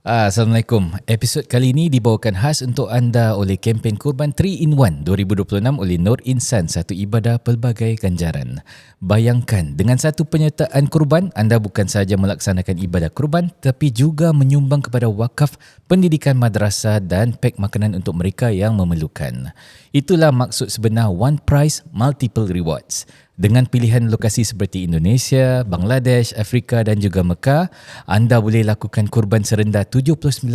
Assalamualaikum. Episod kali ini dibawakan khas untuk anda oleh kempen Kurban 3-in-1 2026 oleh Nur Insan, satu ibadah pelbagai ganjaran. Bayangkan, dengan satu penyertaan kurban, anda bukan sahaja melaksanakan ibadah kurban tapi juga menyumbang kepada wakaf, pendidikan madrasah dan pek makanan untuk mereka yang memerlukan. Itulah maksud sebenar One Prize Multiple Rewards. Dengan pilihan lokasi seperti Indonesia, Bangladesh, Afrika dan juga Mekah, anda boleh lakukan kurban serendah $79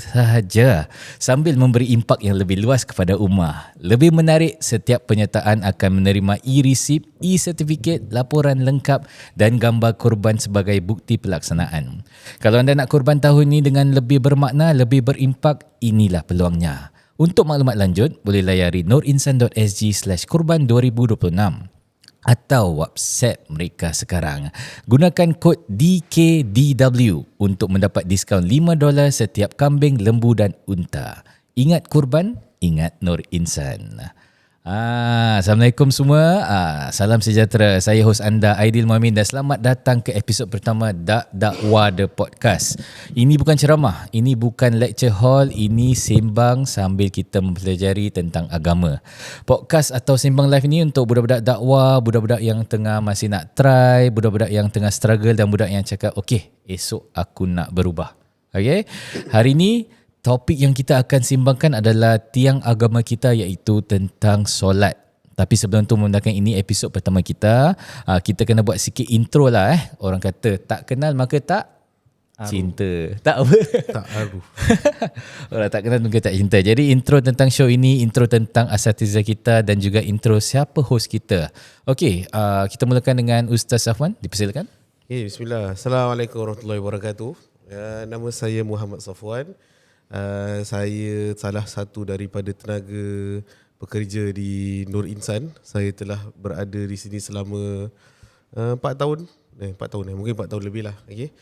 sahaja sambil memberi impak yang lebih luas kepada ummah. Lebih menarik, setiap penyertaan akan menerima e-resip, e-sertifikat, laporan lengkap dan gambar kurban sebagai bukti pelaksanaan. Kalau anda nak kurban tahun ini dengan lebih bermakna, lebih berimpak, inilah peluangnya. Untuk maklumat lanjut, boleh layari nurinsan.sg/kurban2026 atau WhatsApp mereka sekarang. Gunakan kod DKDW untuk mendapat diskaun $5 setiap kambing, lembu dan unta. Ingat kurban, ingat Nur Insan. Assalamualaikum semua. Salam sejahtera. Saya hos anda Aidil Muhammad dan selamat datang ke episod pertama Dakwah The Podcast. Ini bukan ceramah, ini bukan lecture hall, ini sembang sambil kita mempelajari tentang agama. Podcast atau sembang live ini untuk budak-budak dakwah, budak-budak yang tengah masih nak try, budak-budak yang tengah struggle dan budak yang cakap, okey, esok aku nak berubah. Okay? Hari ini topik yang kita akan simbangkan adalah tiang agama kita, iaitu tentang solat. Tapi sebelum tu, memandangkan ini episod pertama kita, kita kena buat sikit intro lah. Orang kata tak kenal maka tak cinta. Tak apa? Tak aru. Orang tak kenal maka tak cinta. Jadi intro tentang show ini, intro tentang asatizah kita dan juga intro siapa host kita. Okey, kita mulakan dengan Ustaz Safwan. Dipersilakan. Bismillah. Assalamualaikum warahmatullahi wabarakatuh. Nama saya Muhammad Safwan. Saya salah satu daripada tenaga pekerja di Nur Insan. Saya telah berada di sini selama 4 tahun. 4 tahun mungkin 4 tahun lebih lah. Okay.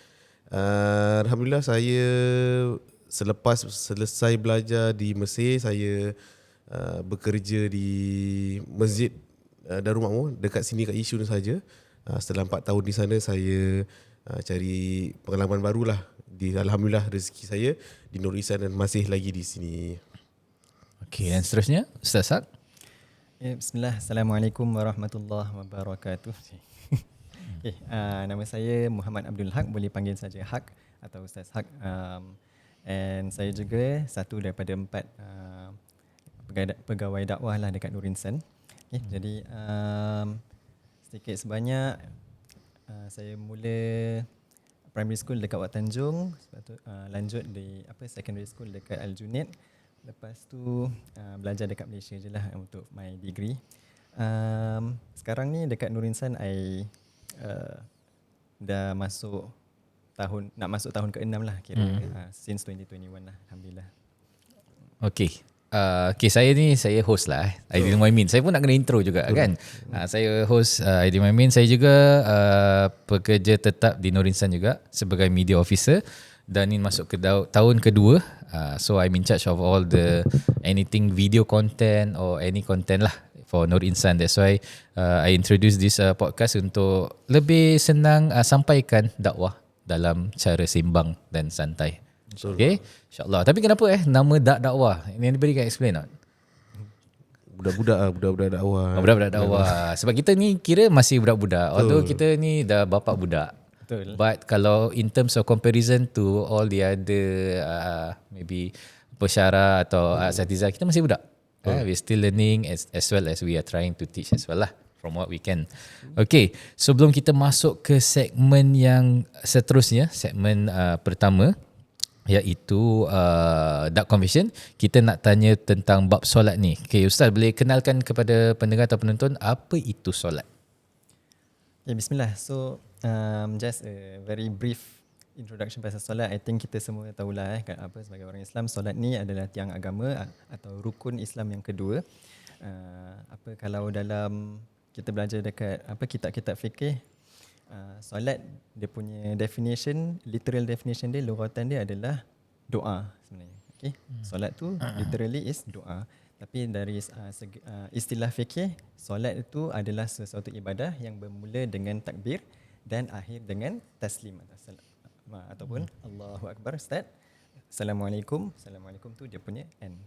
Alhamdulillah, saya selepas selesai belajar di Mesir, saya bekerja di Masjid Darul Makmur dekat sini kat Yishun saja. Setelah 4 tahun di sana, saya cari pengalaman barulah. Alhamdulillah, rezeki saya di Nur Insan dan masih lagi di sini. Okey, dan seterusnya Ustaz Haq. Bismillah. Assalamualaikum warahmatullahi wabarakatuh. Nama saya Muhammad Abdul Haq, boleh panggil saja Haq atau Ustaz Haq. And saya juga satu daripada 4 pegawai dakwah lah dekat Nur Insan. Jadi sedikit sebanyak saya mula primary school dekat Wak Tanjung, lanjut di secondary school dekat Al Junaid. Lepas tu belajar dekat Malaysia je lah untuk my degree. Sekarang ni dekat Nur Insan dah masuk nak masuk tahun ke-6 lah kira. Since 2021 lah, alhamdulillah. Okey. Saya host lah Aidil Muhammad. Saya pun nak kena intro juga kan. Saya host Aidil Muhammad. Saya juga pekerja tetap di Nur Insan juga sebagai media officer, dan ini masuk ke tahun kedua. So I'm in charge of all the anything video content or any content lah for Nur Insan. That's why I introduce this podcast untuk lebih senang sampaikan dakwah dalam cara sembang dan santai. Okay, insyaAllah. Tapi kenapa nama dakwah? Anybody can explain not? Budak-budak dakwah. Budak-budak dakwah. Sebab kita ni kira masih budak-budak. Although kita ni dah bapak budak. Betul. But kalau in terms of comparison to all the other maybe pensyarah atau asatizah, kita masih budak. We're still learning as well as we are trying to teach as well lah, from what we can. Okay, sebelum kita masuk ke segmen yang seterusnya, segmen pertama, iaitu Dark Conversation, kita nak tanya tentang bab solat ni. Okay, Ustaz, boleh kenalkan kepada pendengar atau penonton apa itu solat? Bismillah. So just a very brief introduction pasal solat. I think kita semua tahulah sebagai orang Islam, solat ni adalah tiang agama atau rukun Islam yang kedua. Kalau dalam kita belajar dekat kitab-kitab fikih, solat dia punya definition, literal definition dia, lugatan dia adalah doa sebenarnya. Okay? Solat tu literally is doa. Tapi dari istilah fikih, solat itu adalah sesuatu ibadah yang bermula dengan takbir dan akhir dengan taslim atau Ataupun Allahu Akbar start, Assalamualaikum. Assalamualaikum tu dia punya end.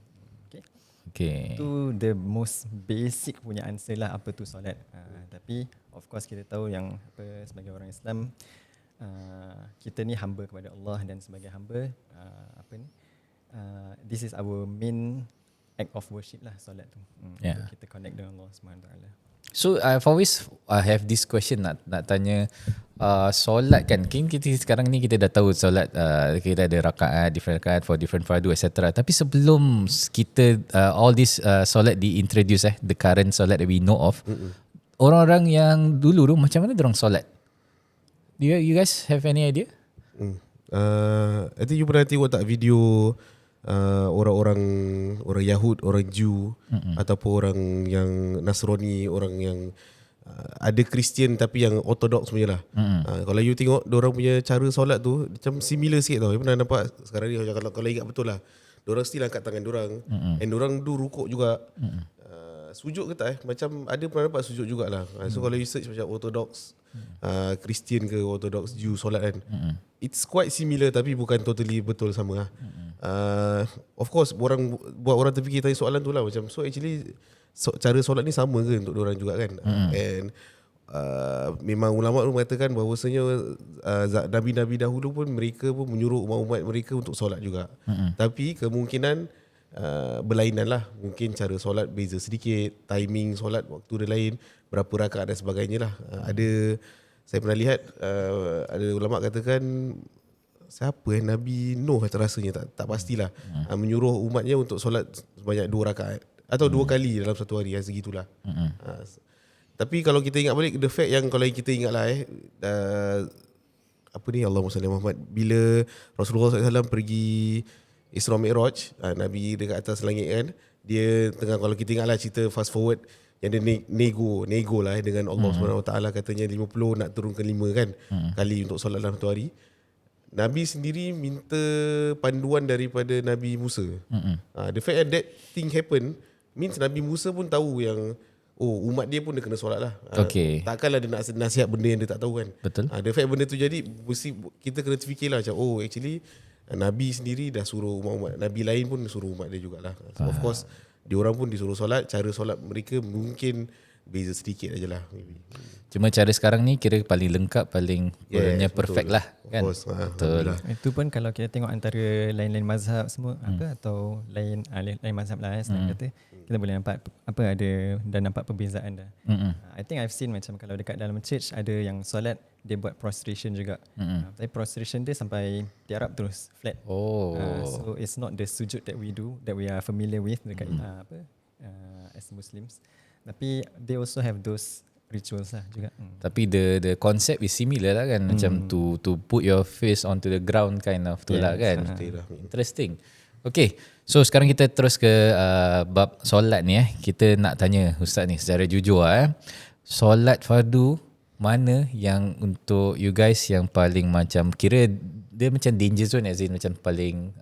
Okay. Okay. Itu the most basic punya answer lah apa tu solat. Tapi of course kita tahu yang sebagai orang Islam, kita ni hamba kepada Allah, dan sebagai hamba this is our main act of worship lah, solat tu. Untuk kita connect dengan Allah SWT. So I've always have this question nak tanya, solat kan, kita sekarang ni kita dah tahu solat, kita ada rakaat, different rakaat for different fardu etc. Tapi sebelum kita all this solat diintroduce, the current solat that we know of, orang-orang yang dulu tu macam mana dorang solat? Do you guys have any idea? I think you pernah tengok tak video orang Yahud, orang Jew, ataupun orang yang Nasrani, orang yang ada Kristian tapi yang ortodoks punya lah. Kalau you tengok diorang punya cara solat tu macam similar sikit tau. You pernah nampak sekarang ni, kalau ingat betul lah, diorang still angkat tangan diorang, and diorang do rukuk juga. Sujud ke tak macam ada pernah nampak sujud jugalah. So kalau you search macam ortodoks, Kristian ke ortodoks Jew solat kan, it's quite similar tapi bukan totally betul sama lah. Of course buat orang terfikir tanya soalan tu lah, macam so actually cara solat ni sama ke untuk diorang juga kan. And memang ulama' tu mengatakan bahawasanya Nabi-Nabi dahulu pun mereka pun menyuruh umat-umat mereka untuk solat juga. Tapi kemungkinan berlainan lah. Mungkin cara solat beza sedikit, timing solat waktu dia lain, berapa rakaat dan sebagainya lah. Saya pernah lihat ada ulama' katakan siapa Nabi Nuh rasanya, tak pastilah, menyuruh umatnya untuk solat sebanyak 2 rakaat atau 2 kali dalam satu hari, segitulah. Tapi kalau kita ingat balik the fact yang, kalau kita ingat lah Allahumma salli Muhammad, bila Rasulullah SAW pergi Isra Mi'raj, Nabi dekat atas langit kan, dia tengah, kalau kita ingat lah cerita fast forward, yang dia nego lah dengan Allah SWT, katanya 50 nak turunkan 5 kan kali untuk solat dalam satu hari. Nabi sendiri minta panduan daripada Nabi Musa. The fact that thing happen means Nabi Musa pun tahu yang umat dia pun dia kena solat lah. Takkanlah dia nak nasihat benda yang dia tak tahu kan. Betul. The fact benda tu jadi, mesti kita kena terfikir lah macam actually Nabi sendiri dah suruh umat-umat, Nabi lain pun suruh umat dia jugalah. So of course diorang pun disuruh solat, cara solat mereka mungkin beza sedikit aja lah. Cuma cara sekarang ni kira paling lengkap, paling perfect lah kan. Betul. Itu pun kalau kita tengok antara lain-lain mazhab semua atau lain mazhab lah senang kata, kita boleh nampak nampak perbezaan dah. I think I've seen macam kalau dekat dalam church ada yang solat dia buat prostration juga. Tapi prostration dia sampai tiarap terus flat. So it's not the sujud that we do, that we are familiar with dekat as Muslims. Tapi they also have those rituals lah juga. Tapi the concept is similar lah kan, macam to put your face onto the ground kind of tu lah kan. Interesting. Okay, so sekarang kita terus ke bab solat ni. Kita nak tanya Ustaz ni secara jujur solat fardu mana yang untuk you guys yang paling macam kira dia macam danger zone, as in macam paling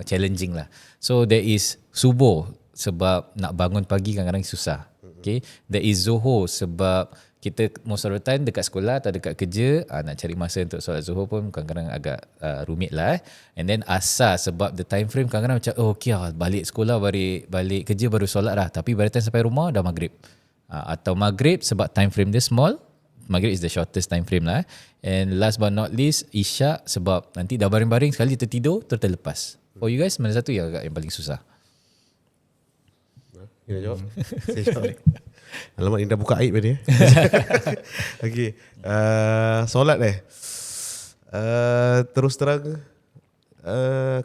challenging lah. So there is subuh, sebab nak bangun pagi kadang-kadang susah. Okay, there is Zuhur, sebab kita most of the time dekat sekolah atau dekat kerja, nak cari masa untuk solat Zuhur pun kadang-kadang agak rumit lah. And then Asar, sebab the time frame kadang-kadang macam okay balik sekolah, balik kerja baru solat lah, tapi by the time sampai rumah dah maghrib. Atau maghrib sebab time frame dia small, maghrib is the shortest time frame lah. And last but not least Isyak, sebab nanti dah baring-baring sekali tertidur terlepas. For you guys, mana satu yang paling susah? Kena jawab. Saya jawab. Alamak, ni dah buka aib tadi. Okay. Solat terus terang,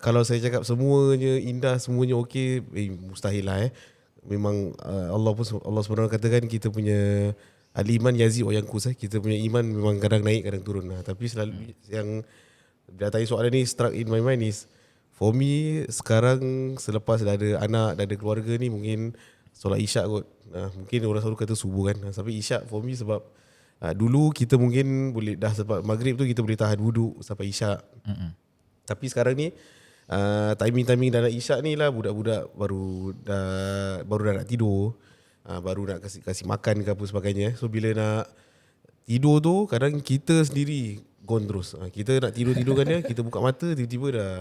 kalau saya cakap semuanya indah, semuanya okey, mustahil lah. Memang Allah SWT katakan kita punya al-iman yazid wa yanqus. Kita punya iman memang kadang naik kadang turun. Tapi selalu yang dah tanya soalan ni struck in my mind is, for me sekarang selepas dah ada anak, dah ada keluarga ni, mungkin solat Isyak kot. Mungkin orang selalu kata subuh kan, tapi Isyak for me sebab dulu kita mungkin boleh dah, sebab maghrib tu kita boleh tahan wuduk sampai Isyak. Tapi sekarang ni timing dah nak Isyak ni lah, budak-budak baru dah nak tidur, baru nak kasih makan ke apa sebagainya. So bila nak tidur tu kadang kita sendiri gone terus. Kita nak tidur-tidurkan dia, kita buka mata tiba-tiba dah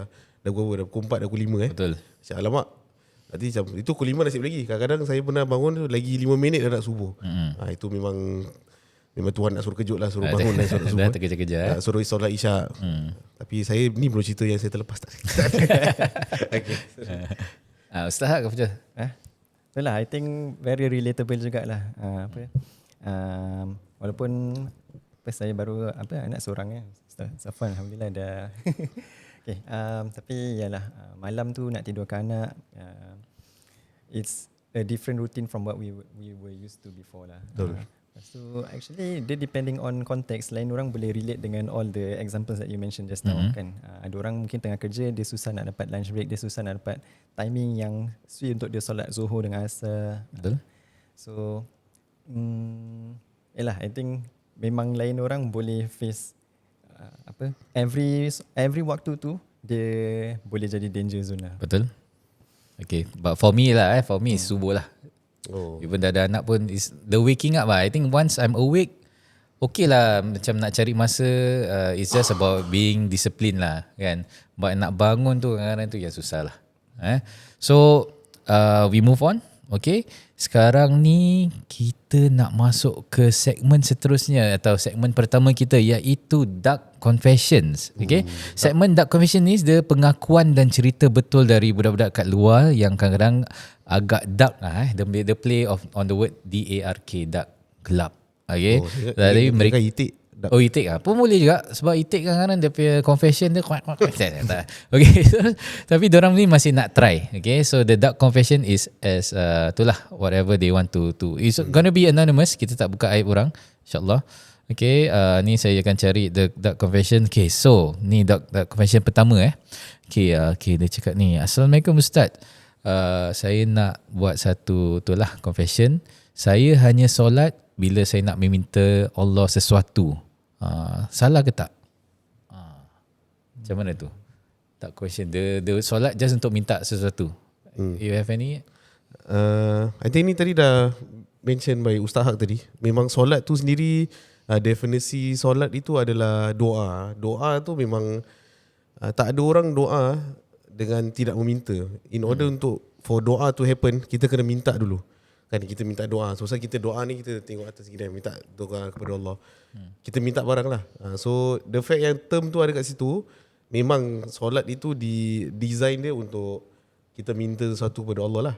berapa, dah pukul 4, dah pukul 5 Betul. Macam alamak. Nanti macam itu pukul 5 nasib lagi. Kadang-kadang saya pernah bangun tu lagi 5 minit dah nak subuh. Itu memang Tuhan nak suruh kejut lah, suruh bangun dan solat subuh. Dah terkejar-kejar. Suruh solat isyak. Tapi saya ni belum cerita yang saya terlepas tak. Okay. Ustaz Haq apa macam? Itulah, I think very relatable jugalah. Walaupun saya baru anak seorang ya. Safwan alhamdulillah dah. Okay, tapi yalah, malam tu nak tidurkan anak, it's a different routine from what we were used to before lah. So actually dia depending on context. Lain orang boleh relate dengan all the examples that you mentioned just now kan. Ada orang mungkin tengah kerja, dia susah nak dapat lunch break, dia susah nak dapat timing yang sui untuk dia solat Zuhur dengan Asar. Betul. So yalah, I think memang lain orang boleh face every waktu tu dia boleh jadi danger zone lah. Betul. Okay, but for me lah for me subuh lah. Even dah ada anak pun is the waking up lah. I think once I'm awake, okay lah, macam nak cari masa, it's just about being disciplined lah kan. But nak bangun tu kadang-kadang tu yang susah lah. So we move on. Okay, sekarang ni kita nak masuk ke segmen seterusnya atau segmen pertama kita, iaitu Dark Confessions. Okay, segmen Dark Confession ni dia pengakuan dan cerita betul dari budak-budak kat luar yang kadang-kadang agak dark lah. The play on the word D-A-R-K, dark, gelap. Okay, jadi mereka itik. Itik lah pun boleh juga, sebab itik kadang-kadang dia punya confession dia okay, so, tapi diorang ni masih nak try. Okay, so the dark confession is as itulah whatever they want to it's gonna be anonymous, kita tak buka aib orang insyaAllah. Okay, ni saya akan cari the dark confession. Okay, so ni dark confession pertama Okay, dia cakap ni, Assalamualaikum Ustaz, saya nak buat satu itulah confession. Saya hanya solat bila saya nak meminta Allah sesuatu. Salah ke tak? Macam mana tu? Tak question. The solat just untuk minta sesuatu. You have any? I think ni tadi dah mention by Ustaz Haq tadi. Memang solat tu sendiri, definisi solat itu adalah doa. Doa tu memang tak ada orang doa dengan tidak meminta. In order for doa to happen, kita kena minta dulu. Kan kita minta doa. So kita doa ni kita tengok atas kita minta doa kepada Allah. Kita minta barang lah. So the fact yang term tu ada kat situ, memang solat itu design dia untuk kita minta sesuatu kepada Allah lah.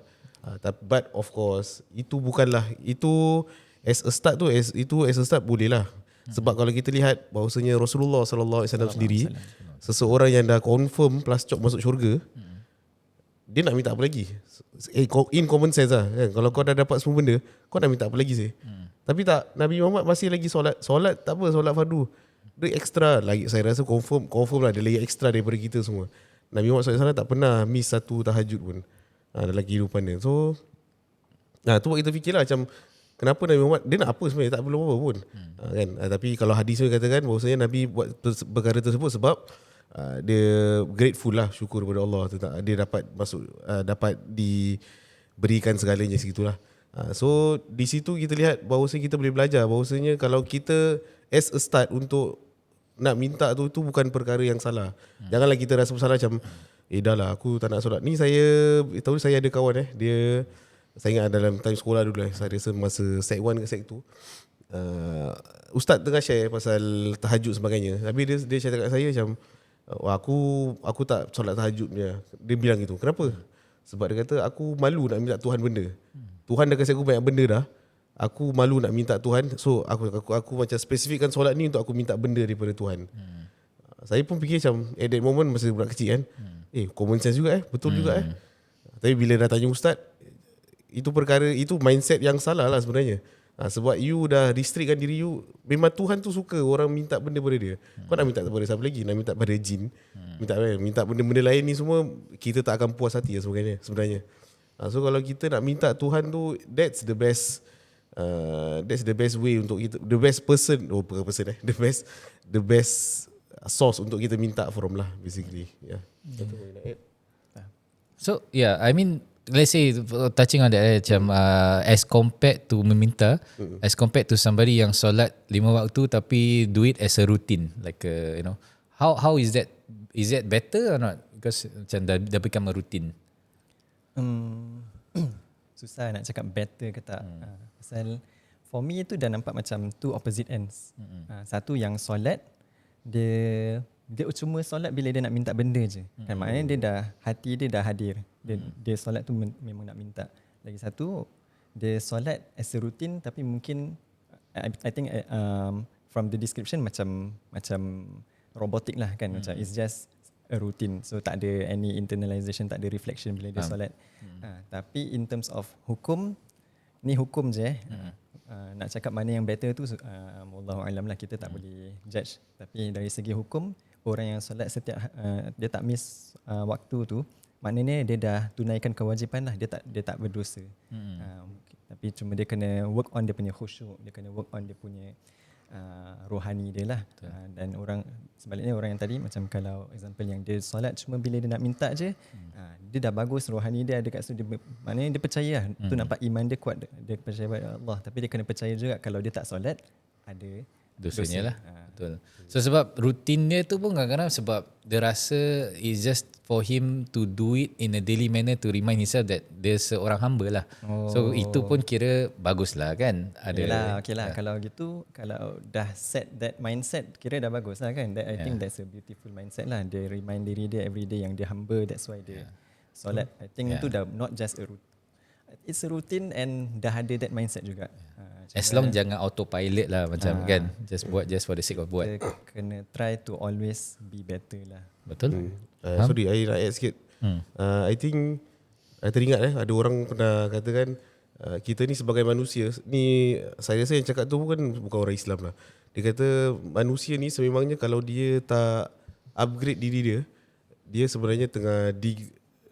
But of course itu bukanlah, itu as a start tu, itu as a start boleh lah. Sebab kalau kita lihat bahawasanya Rasulullah SAW sendiri, seseorang yang dah confirm plus cop masuk syurga, dia nak minta apa lagi? In common sense lah kan? Kalau kau dah dapat semua benda, kau nak minta apa lagi sih? Tapi tak, Nabi Muhammad masih lagi solat. Solat tak apa, solat fardu, dia extra lagi. Saya rasa confirm lah, dia lagi extra daripada kita semua. Nabi Muhammad SAW tak pernah miss satu tahajud pun dalam kehidupan dia. So tu buat kita fikir lah, macam kenapa Nabi Muhammad, dia nak apa sebenarnya? Tak perlu apa pun kan? Tapi kalau hadis ni katakan bahawasanya Nabi buat perkara tersebut sebab dia grateful lah, syukur kepada Allah, dia dapat masuk, dapat diberikan segalanya segitulah. So di situ kita lihat bahawasanya kita boleh belajar bahawasanya kalau kita as a start untuk nak minta tu bukan perkara yang salah. Janganlah kita rasa bersalah macam dah lah aku tak nak solat. Ni saya tahu, saya ada kawan dia, saya ingat dalam time sekolah dulu saya rasa masa Sec 1 ke Sec 2, Ustaz tengah share pasal tahajud sebagainya. Tapi dia cakap kat saya macam, aku tak solat tahajud dia. Dia bilang gitu. Kenapa? Sebab dia kata aku malu nak minta Tuhan benda. Tuhan dah kasi aku banyak benda dah. Aku malu nak minta Tuhan. So aku macam spesifikkan solat ni untuk aku minta benda daripada Tuhan. Saya pun fikir macam at that moment masa budak kecil kan, common sense juga betul juga Tapi bila dah tanya ustaz, itu perkara, itu mindset yang salah lah sebenarnya. Sebab you dah restrictkan diri you. Memang Tuhan tu suka orang minta benda pada dia. Kau nak minta pada siapa lagi? Nak minta pada jin, minta benda-benda lain ni semua, kita tak akan puas hati sebenarnya. So kalau kita nak minta Tuhan tu, that's the best way untuk kita, the best person, the best source untuk kita minta from lah basically. So yeah, I mean let's say touching on that macam as compared to meminta, as compared to somebody yang solat 5 waktu tapi do it as a routine, like how is that better or not, because macam dah become a routine? Susah nak cakap better ke tak. Pasal for me tu dah nampak macam two opposite ends. Satu yang solat, dia cuma solat bila dia nak minta benda je. Kan maknanya dia dah, hati dia dah hadir. Dia solat tu memang nak minta. Lagi satu, dia solat as a routine tapi mungkin I think from the description macam robotic lah kan. Macam it's just a routine. So tak ada any internalization, tak ada reflection bila dia solat. Tapi in terms of hukum, ni hukum je nak cakap mana yang better tu wallahu alam lah, kita tak boleh judge. Tapi dari segi hukum, orang yang solat setiap dia tak miss waktu tu, maknanya dia dah tunaikan kewajipan lah, dia tak berdosa. Tapi cuma dia kena work on dia punya khusyuk, dia kena work on dia punya rohani dia lah. Dan sebaliknya orang yang tadi, macam kalau example yang dia solat cuma bila dia nak minta je, dia dah bagus, rohani dia ada kat situ, maknanya dia percaya lah. Tu nampak iman dia kuat, dia percaya pada Allah. Tapi dia kena percaya juga kalau dia tak solat ada dosanya lah. Betul. So sebab rutin dia tu pun kadang-kadang sebab dia rasa it's just for him to do it in a daily manner to remind himself that dia seorang hamba lah. So itu pun kira bagus lah kan. Ada. Okay lah. Kalau gitu, kalau dah set that mindset, kira dah bagus lah kan. I think that's a beautiful mindset lah. Dia remind diri dia every day yang dia hamba, that's why dia solat. I think itu dah not just a routine. It's a routine and dah ada that mindset juga. As long jangan autopilot lah macam kan. Just buat just for the sake of buat. Kita kena try to always be better lah. Betul? Sorry, I nak add sikit. I think I teringat ada orang pernah katakan kita ni sebagai manusia ni, saya rasa yang cakap tu bukan orang Islam lah. Dia kata manusia ni sememangnya kalau dia tak upgrade diri dia sebenarnya tengah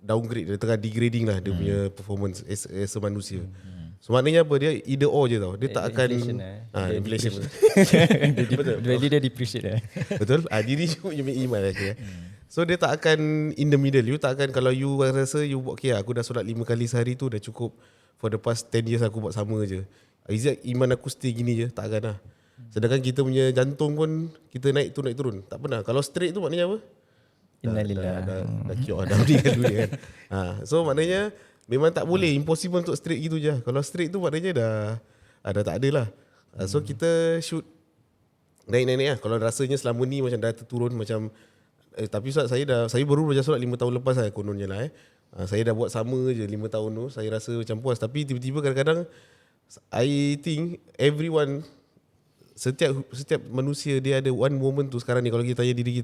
downgrade, dia tengah degrading lah dia punya performance as a manusia. So maknanya apa, dia either or je tau. Dia tak akan inflation. Betul. Dia depreciate lah. Betul. Diri you punya iman lah. So dia tak akan in the middle. You tak akan, kalau you rasa you okay aku dah solat 5 kali sehari tu dah cukup, for the past 10 years aku buat sama je, is it iman aku stay gini je? Tak akan lah. Sedangkan kita punya jantung pun kita naik turun. Tak pernah. Kalau straight tu maknanya apa? Innalillah. Dah kiok dah meninggal dunia kan. So maknanya memang tak boleh, impossible untuk straight gitu je. Kalau straight tu maknanya dah tak ada lah. So kita should naik lah. Kalau rasanya selama ni macam dah terturun macam tapi Ustaz, saya baru belajar solat 5 tahun lepas lah kononnya lah. Saya dah buat sama je 5 tahun tu, saya rasa macam puas. Tapi tiba-tiba kadang-kadang I think everyone, setiap manusia dia ada one moment tu sekarang ni. Kalau kita tanya diri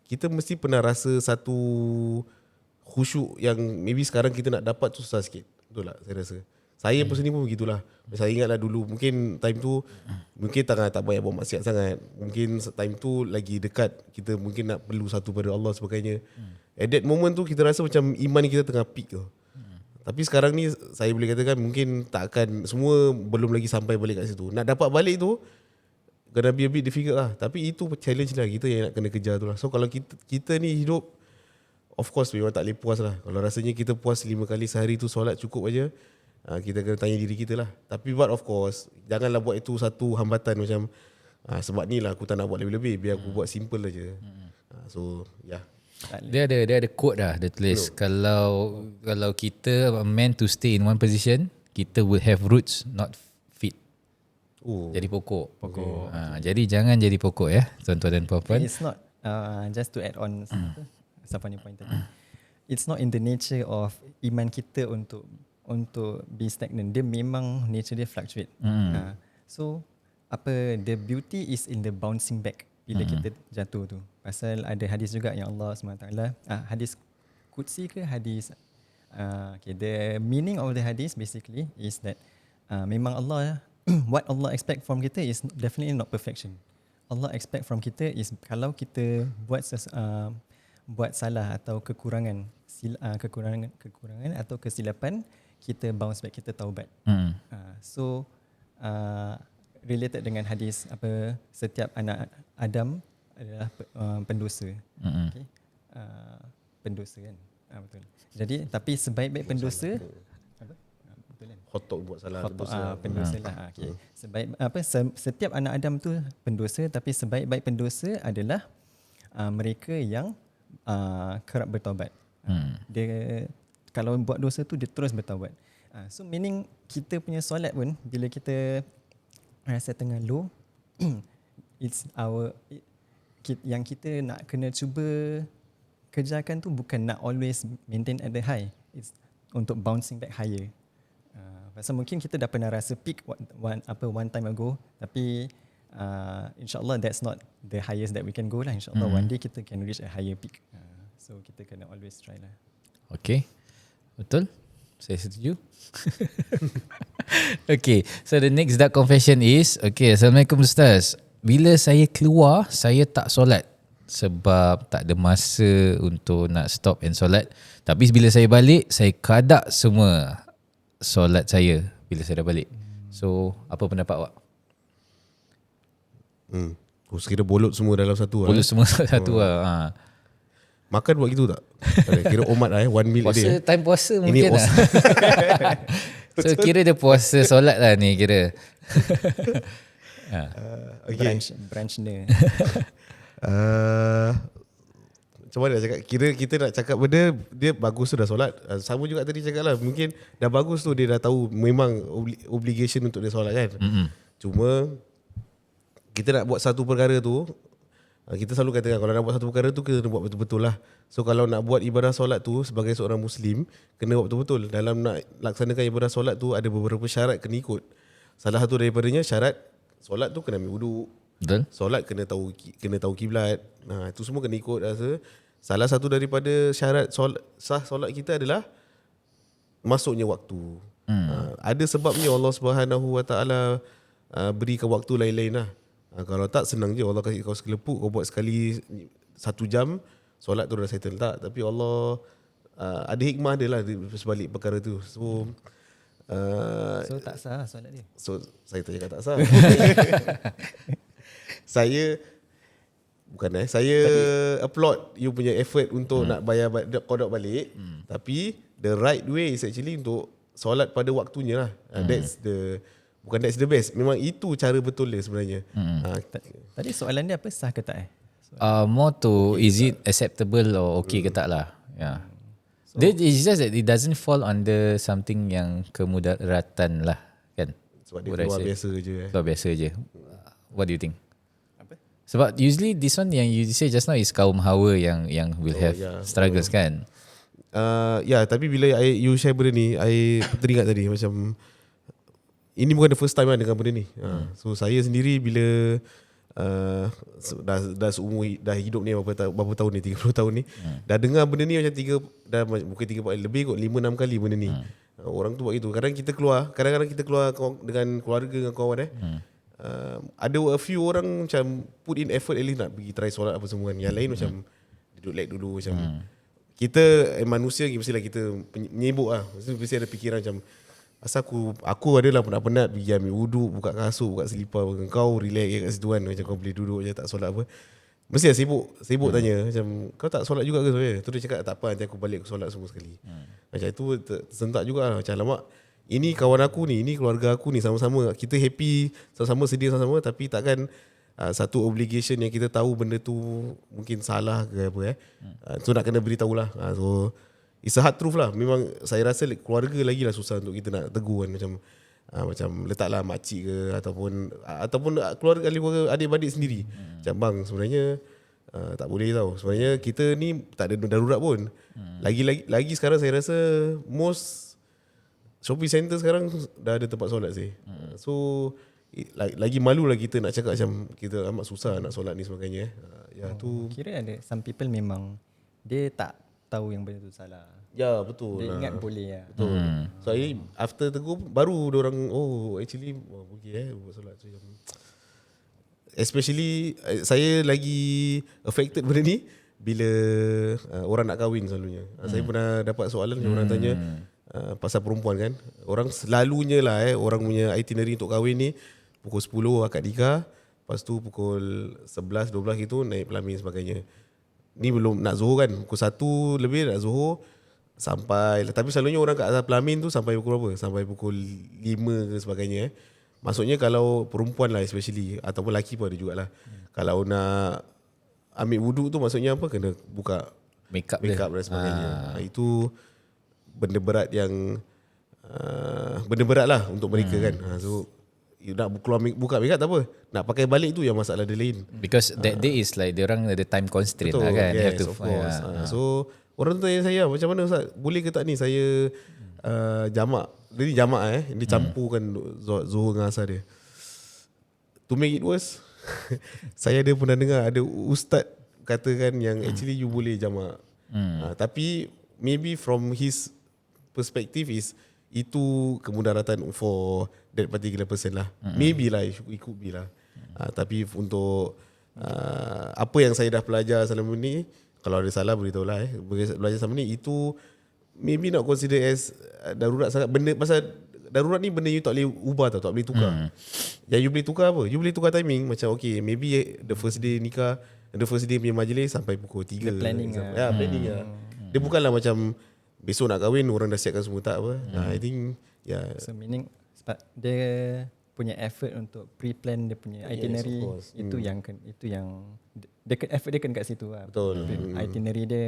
kita mesti pernah rasa satu khusyuk yang maybe sekarang kita nak dapat tu susah sikit. Betul tak saya rasa? Saya personally pun begitulah. Saya ingatlah dulu mungkin time tu mungkin tak banyak buat maksiat sangat. Mungkin time tu lagi dekat kita mungkin nak perlu satu pada Allah sebagainya. At that moment tu kita rasa macam iman kita tengah peak tu. Tapi sekarang ni saya boleh katakan mungkin tak akan, semua belum lagi sampai balik kat situ. Nak dapat balik tu gonna be a bit difficult lah. Tapi itu challenge lah kita yang nak kena kejar tu lah. So kalau kita ni hidup, of course memang tak boleh puas lah. Kalau rasanya kita puas 5 kali sehari tu solat cukup aja, kita kena tanya diri kita lah. Tapi but of course janganlah buat itu satu hambatan macam sebab ni lah aku tak nak buat lebih-lebih, biar aku buat simple aja. So yeah. Dia ada quote dah, dia tulis kalau kita meant to stay in one position, kita will have roots not feet. Jadi pokok. Jadi jangan jadi pokok ya, tuan-tuan dan puan-puan. It's not just to add on Safwan point tadi. It's not in the nature of iman kita untuk be stagnant. Dia memang nature dia fluctuate. So the beauty is in the bouncing back bila kita jatuh tu. Pasal ada hadis juga yang Allah SWT, hadis Qudsi ke hadis the meaning of the hadis basically is that memang Allah what Allah expect from kita is definitely not perfection. Allah expect from kita is kalau kita buat salah atau kekurangan atau kesilapan, kita bounce back, kita taubat. So related dengan hadis setiap anak Adam adalah pendosa. Okay? Pendosa kan. Betul. Jadi tapi sebaik-baik pendosa Hotok buat salah. pendosa lah. Okay. Setiap anak Adam tu pendosa, tapi sebaik-baik pendosa adalah mereka yang kerap bertaubat. Dia kalau buat dosa tu dia terus bertaubat. So meaning kita punya solat pun bila kita rasa tengah low it's yang kita nak kena cuba kerjakan tu bukan nak always maintain at the high, it's untuk bouncing back higher. Pasal mungkin kita dah pernah rasa peak one time ago, tapi insyaAllah that's not the highest that we can go lah. InsyaAllah one day kita can reach a higher peak. So kita kena always try lah. Okay, betul. Saya setuju. Okay, so the next dark confession is, okay, Assalamualaikum Ustaz. Bila saya keluar, saya tak solat sebab tak ada masa untuk nak stop and solat. Tapi bila saya balik, saya kadak semua solat saya bila saya dah balik. So, apa pendapat awak? Kira bolot semua dalam satu. Boleh semua satu lah. Makan buat gitu tak? Kira umat lah one meal a day. Puasa, time puasa mungkin lah. So kira dia puasa solat lah ni kira. Okay. Branch dia. Macam mana nak cakap? Kira kita nak cakap benda dia bagus tu dah solat. Sama juga tadi cakap lah. Mungkin dah bagus tu dia dah tahu memang obligation untuk dia solat kan. Cuma kita nak buat satu perkara tu, kita selalu katakan kalau nak buat satu perkara tu kena buat betul-betul lah. So kalau nak buat ibadah solat tu sebagai seorang Muslim, kena buat betul-betul. Dalam nak laksanakan ibadah solat tu ada beberapa syarat kena ikut. Salah satu daripadanya syarat solat tu kena ambil wuduk. Betul. Solat kena tahu kiblat. Itu semua kena ikut rasa. Salah satu daripada syarat sah solat kita adalah masuknya waktu. Ada sebabnya Allah Subhanahu Wa Taala berikan waktu lain-lain lah. Kalau tak senang je Allah kasih kau sekelepuk, kau buat sekali 1 jam, solat tu dah settle. Tak, tapi Allah ada hikmah dia lah sebalik perkara tu. So tak sah solat dia. So saya tak cakap tak sah. Saya applaud you punya effort untuk nak bayar kodok balik. Tapi the right way is actually untuk solat pada waktunya lah. That's the best. Memang itu cara betul dia sebenarnya. Tadi soalan dia apa, sah ke tak More to is it acceptable or okay ke tak lah. Yeah. It's just that it doesn't fall under something yang kemudaratan lah kan. Sebab dia keluar biasa je. Keluar biasa je. What do you think? Sebab usually this one yang you say just now is kaum hawa yang will have struggles kan. Tapi bila you share benda ni, I teringat tadi macam ini bukan the first time lah dengan benda ni. So saya sendiri bila dah seumur dah hidup ni berapa tahun ni, 30 tahun ni, dah dengar benda ni macam bukan 3 kali lebih kot, 5-6 kali benda ni. Orang tu buat itu. Kadang-kadang kita keluar dengan keluarga, dengan kawan ada a few orang macam put in effort at least nak pergi try solat apa semua kan. Yang lain macam duduk lag dulu macam kita manusia mestilah kita menyibuk lah. Mesti ada fikiran macam asal aku adalah penat-penat pergi ambil wuduk, buka kasut, buka selipar, kau relax je kat situ kan, macam kau boleh duduk je tak solat apa. Mesti lah sibuk tanya macam kau tak solat juga ke sebenarnya? Tu dia cakap tak apa, nanti aku balik solat semua sekali. Macam itu tersentak juga lah. Macam alamak, ini kawan aku ni, ini keluarga aku ni, sama-sama kita happy, sama-sama sedih sama-sama, tapi takkan satu obligation yang kita tahu benda tu mungkin salah ke apa so nak kena beritahu lah. So it's a hard truth lah. Memang saya rasa keluarga lagi lah susah untuk kita nak tegur kan. Macam letaklah makcik ke ataupun keluarga adik-adik sendiri. Macam bang sebenarnya tak boleh tau. Sebenarnya kita ni tak ada darurat pun. Lagi sekarang saya rasa most shopping center sekarang dah ada tempat solat sih. So lagi malu lah kita nak cakap macam kita amat susah nak solat ni sebagainya. Tu kira ada some people memang dia tak tahu yang benda tu salah. Ya betul. Dia ingat boleh lah. Betul. So after tegur baru diorang actually okay buat solat tu. Especially saya lagi affected benda ni bila orang nak kahwin selalunya. Saya pernah dapat soalan orang tanya pasal perempuan kan. Orang selalunya lah orang punya itinerary untuk kahwin ni pukul 10 akad nikah, lepas tu pukul 11 12 gitu naik pelamin sebagainya. Ni belum nak zuhur kan, pukul 1 lebih nak zuhur. sampai, tapi selalunya orang kat atas pelamin tu sampai pukul berapa? Sampai pukul 5 ke sebagainya. Maksudnya kalau perempuan lah especially, ataupun lelaki pun ada jugalah. Kalau nak ambil wuduk tu maksudnya apa? Kena buka Makeup dan sebagainya. Itu benda berat yang benda berat lah untuk mereka kan. So you nak buka makeup tak apa, nak pakai balik tu yang masalah dia lain. Because that day is like diorang ada time constraint lah kan. Yes, of course. So orang tu tanya saya, macam mana Ustaz, boleh ke tak ni saya jamak. Dia ni jamak dia campurkan Zuhur dengan Asar dia. To make it worse, saya ada pernah dengar ada ustaz katakan yang actually you boleh jamak. Tapi maybe from his perspective is itu kemudaratan for that particular person lah. Maybe lah, it could be lah. Tapi untuk apa yang saya dah pelajar selama ni, kalau ada salah beritahu lah belajar selama ni, itu maybe not consider as darurat sangat. Benda pasal darurat ni benda you tak boleh ubah tau, tak boleh tukar. Yang you boleh tukar apa? You boleh tukar timing. Macam okay, maybe the first day nikah, the first day punya majlis sampai pukul 3. The planning planning lah. Dia bukanlah macam besok nak kahwin orang dah siapkan semua, tak apa. I think So meaning sebab dia punya effort untuk pre-plan dia punya itinerary, itu yang dia effort dia kan kat situ lah. Betul. Itinerary dia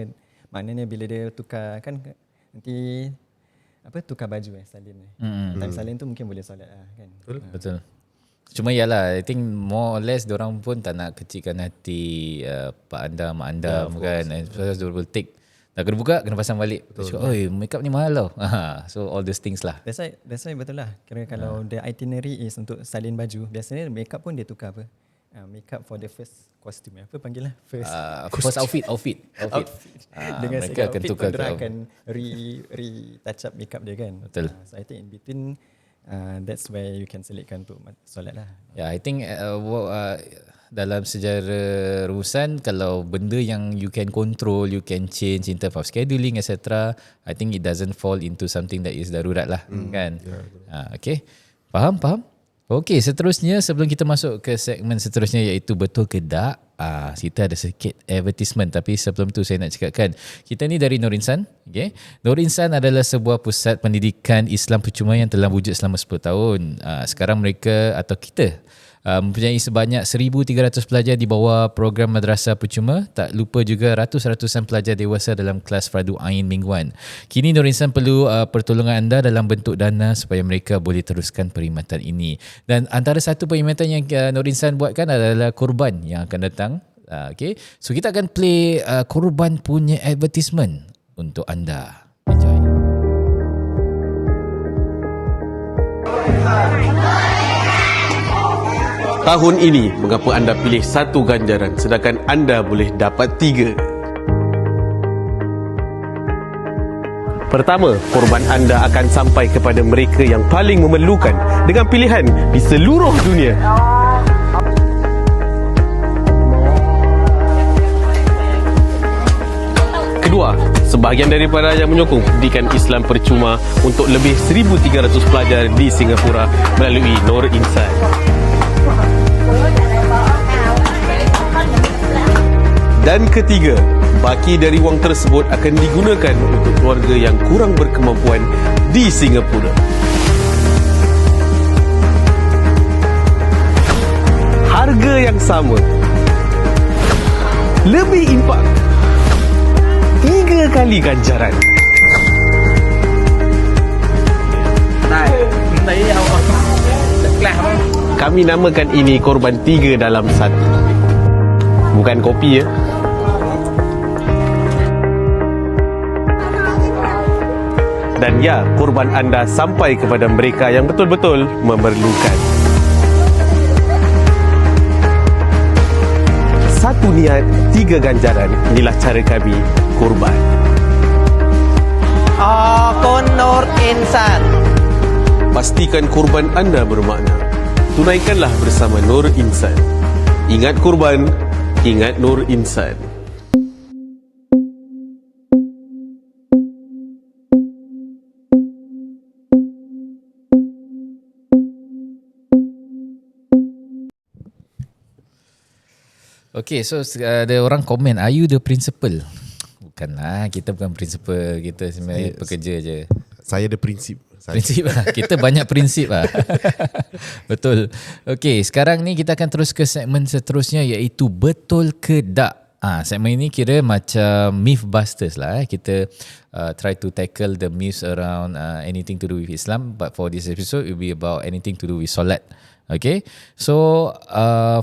maknanya bila dia tukar kan nanti tukar baju salin time salin tu mungkin boleh solat lah kan. Betul. Cuma yalah, I think more or less diorang pun tak nak kecilkan hati pak anda, mak anda kan. So they will take, dah kena buka, kena pasang balik. Cakap, oi, makeup ni mahal tau. So all those things lah. That's why betul lah. Kira kalau the itinerary is untuk salin baju, biasanya makeup pun dia tukar apa. Makeup for the first costume, apa panggil lah? First outfit. Dengan mereka akan tukar dia akan touch up makeup dia kan. Betul. So I think in between that's where you can selitkan untuk solat lah. I think dalam sejarah rumusan, kalau benda yang you can control, you can change in terms of scheduling etc., I think it doesn't fall into something that is darurat lah kan. Okay, faham? Okay, seterusnya sebelum kita masuk ke segmen seterusnya iaitu betul ke tak, kita ada sedikit advertisement. Tapi sebelum tu saya nak cakapkan, kita ni dari Nur Insan. Okay? Nur Insan adalah sebuah pusat pendidikan Islam percuma yang telah wujud selama 10 tahun. Sekarang mereka atau kita mempunyai sebanyak 1,300 pelajar di bawah program madrasah percuma. Tak lupa juga ratus-ratusan pelajar dewasa dalam kelas fardu ain mingguan. Kini Nur Insan perlu pertolongan anda dalam bentuk dana supaya mereka boleh teruskan perkhidmatan ini. Dan antara satu perkhidmatan yang Nur Insan buatkan adalah korban yang akan datang. Okay. So kita akan play korban punya advertisement untuk anda. Enjoy. Tahun ini, mengapa anda pilih satu ganjaran sedangkan anda boleh dapat 3? Pertama, korban anda akan sampai kepada mereka yang paling memerlukan dengan pilihan di seluruh dunia. Kedua, sebahagian daripada yang menyokong pendidikan Islam percuma untuk lebih 1,300 pelajar di Singapura melalui Nur Insan. Dan ketiga, baki dari wang tersebut akan digunakan untuk keluarga yang kurang berkemampuan di Singapura. Harga yang sama, lebih impak, 3 kali ganjaran. Kami namakan ini korban 3 dalam 1. Bukan kopi ya. Dan ya, korban anda sampai kepada mereka yang betul-betul memerlukan. Satu niat, 3 ganjaran. Inilah cara kami korban. Akun Nur Insan. Pastikan korban anda bermakna. Tunaikanlah bersama Nur Insan. Ingat korban, ingat Nur Insan. Okay, so ada orang komen, are you the principal? Bukanlah, kita bukan principal, kita sebenarnya pekerja je. Saya ada prinsip. Prinsip lah. Kita banyak prinsip lah. Betul. Okay, sekarang ni kita akan terus ke segmen seterusnya, iaitu betul ke tak. Segmen ini kira macam Mythbusters lah. Kita try to tackle the myths around anything to do with Islam. But for this episode, it will be about anything to do with solat. Okay, so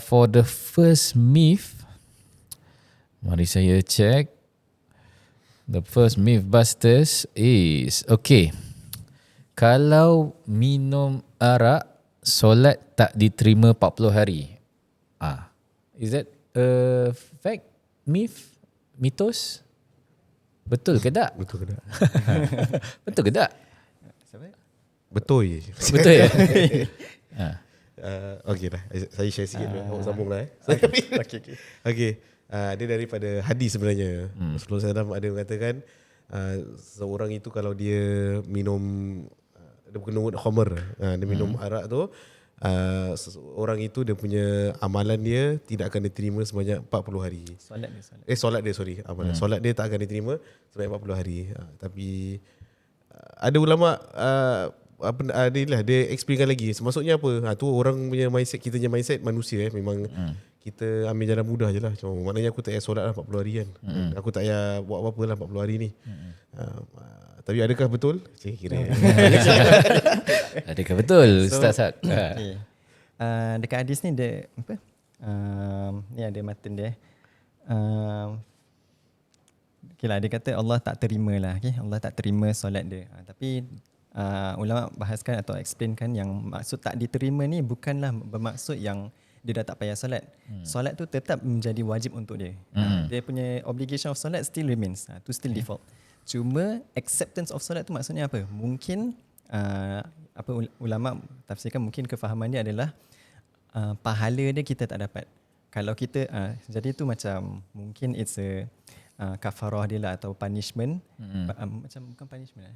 for the first myth, mari saya check. The first Mythbusters is, okay, kalau minum arak, solat tak diterima 40 hari. Is that a fact? Myth? Mitos? Betul ke tak? Betul ke tak? Betul ke tak? Betul. Betul ya? Okay dah. Saya share sikit dulu. Awak sambung lah. Okay. Dia daripada hadis sebenarnya. Rasulullah SAW ada mengatakan seorang itu kalau dia minum dia kena khamr, dia minum arak tu, orang itu dia punya amalan dia tidak akan diterima sebanyak 40 hari. Solat dia amalan. Solat dia tak akan diterima sebanyak 40 hari. Tapi ada ulama dia explainkan lagi. Maksudnya apa? Tu orang punya mindset, kita punya mindset manusia memang kita ambil jalan mudah je lah. Maknanya aku tak payah solat lah 40 hari kan. Aku tak payah buat apa-apa lah 40 hari ni. Tapi adakah betul? Saya kira. Adakah betul, Ustaz Sak? Okay. Dekat hadis ni dia apa? Ni ada matan dia. Okay lah, dia kata Allah tak terima lah. Okay? Allah tak terima solat dia. Tapi ulama bahaskan atau explainkan yang maksud tak diterima ni bukanlah bermaksud yang dia dah tak payah solat. Solat tu tetap menjadi wajib untuk dia. Dia punya obligation of solat still remains. Tu still default. Cuma acceptance of solat tu maksudnya apa? Mungkin apa ulama tafsirkan, mungkin kefahaman dia adalah pahala dia kita tak dapat. Kalau kita jadi tu macam mungkin it's a kafarah dia lah, atau punishment. Macam bukan punishment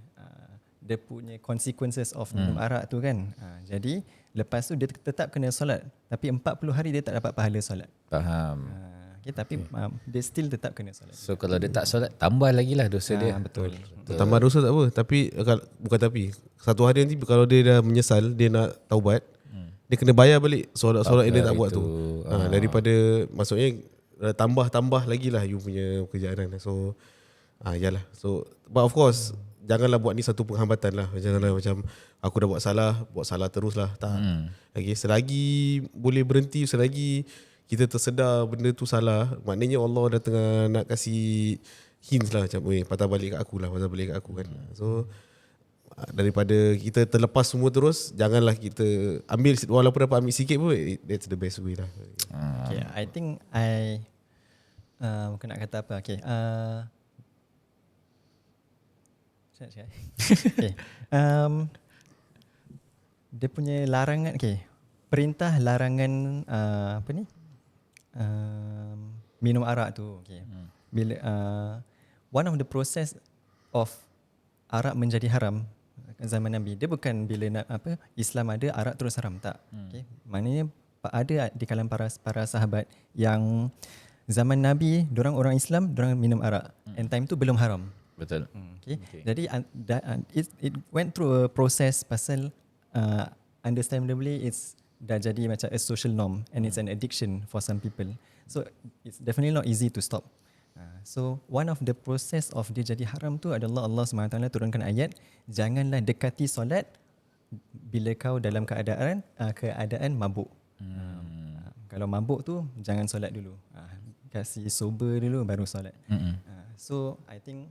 dia punya consequences of minum arak tu kan. Jadi lepas tu dia tetap kena solat, tapi 40 hari dia tak dapat pahala solat. Faham. Okay, tapi dia still tetap kena solat. So kalau dia tak solat, tambah lagi lah dosa dia. Betul. Tambah dosa tak apa. Tapi bukan tapi, satu hari nanti kalau dia dah menyesal, dia nak taubat, dia kena bayar balik solat-solat yang dia tak buat tu. Daripada maksudnya tambah lagi lah you punya kerjaan. So yalah. So but of course, janganlah buat ni satu penghambatan lah. Janganlah macam aku dah buat salah terus lah. Tak. Okay, selagi boleh berhenti, selagi kita tersedar benda tu salah, maknanya Allah dah tengah nak kasih hints lah, macam patah balik kat aku kan. So daripada kita terlepas semua terus, janganlah kita ambil, walaupun dapat ambil sikit pun, that's the best way lah. Okay, I think bukan nak kata apa. Okay, okay. Dia punya larangan, okay, perintah larangan apa ni, minum arak tu, okay. Bila one of the process of arak menjadi haram zaman Nabi, dia bukan bila nak apa Islam ada arak terus haram, tak. Okay. Maknanya ada di kalangan para sahabat yang zaman Nabi, dorang orang Islam, dorang minum arak, and time tu belum haram. Betul. Okay. Jadi it went through a process pasal understandably it's dah jadi macam a social norm and it's an addiction for some people. So it's definitely not easy to stop. So one of the process of dia jadi haram tu adalah Allah SWT turunkan ayat, janganlah dekati solat bila kau dalam keadaan mabuk. Kalau mabuk tu jangan solat dulu. Kasih sober dulu baru solat. So I think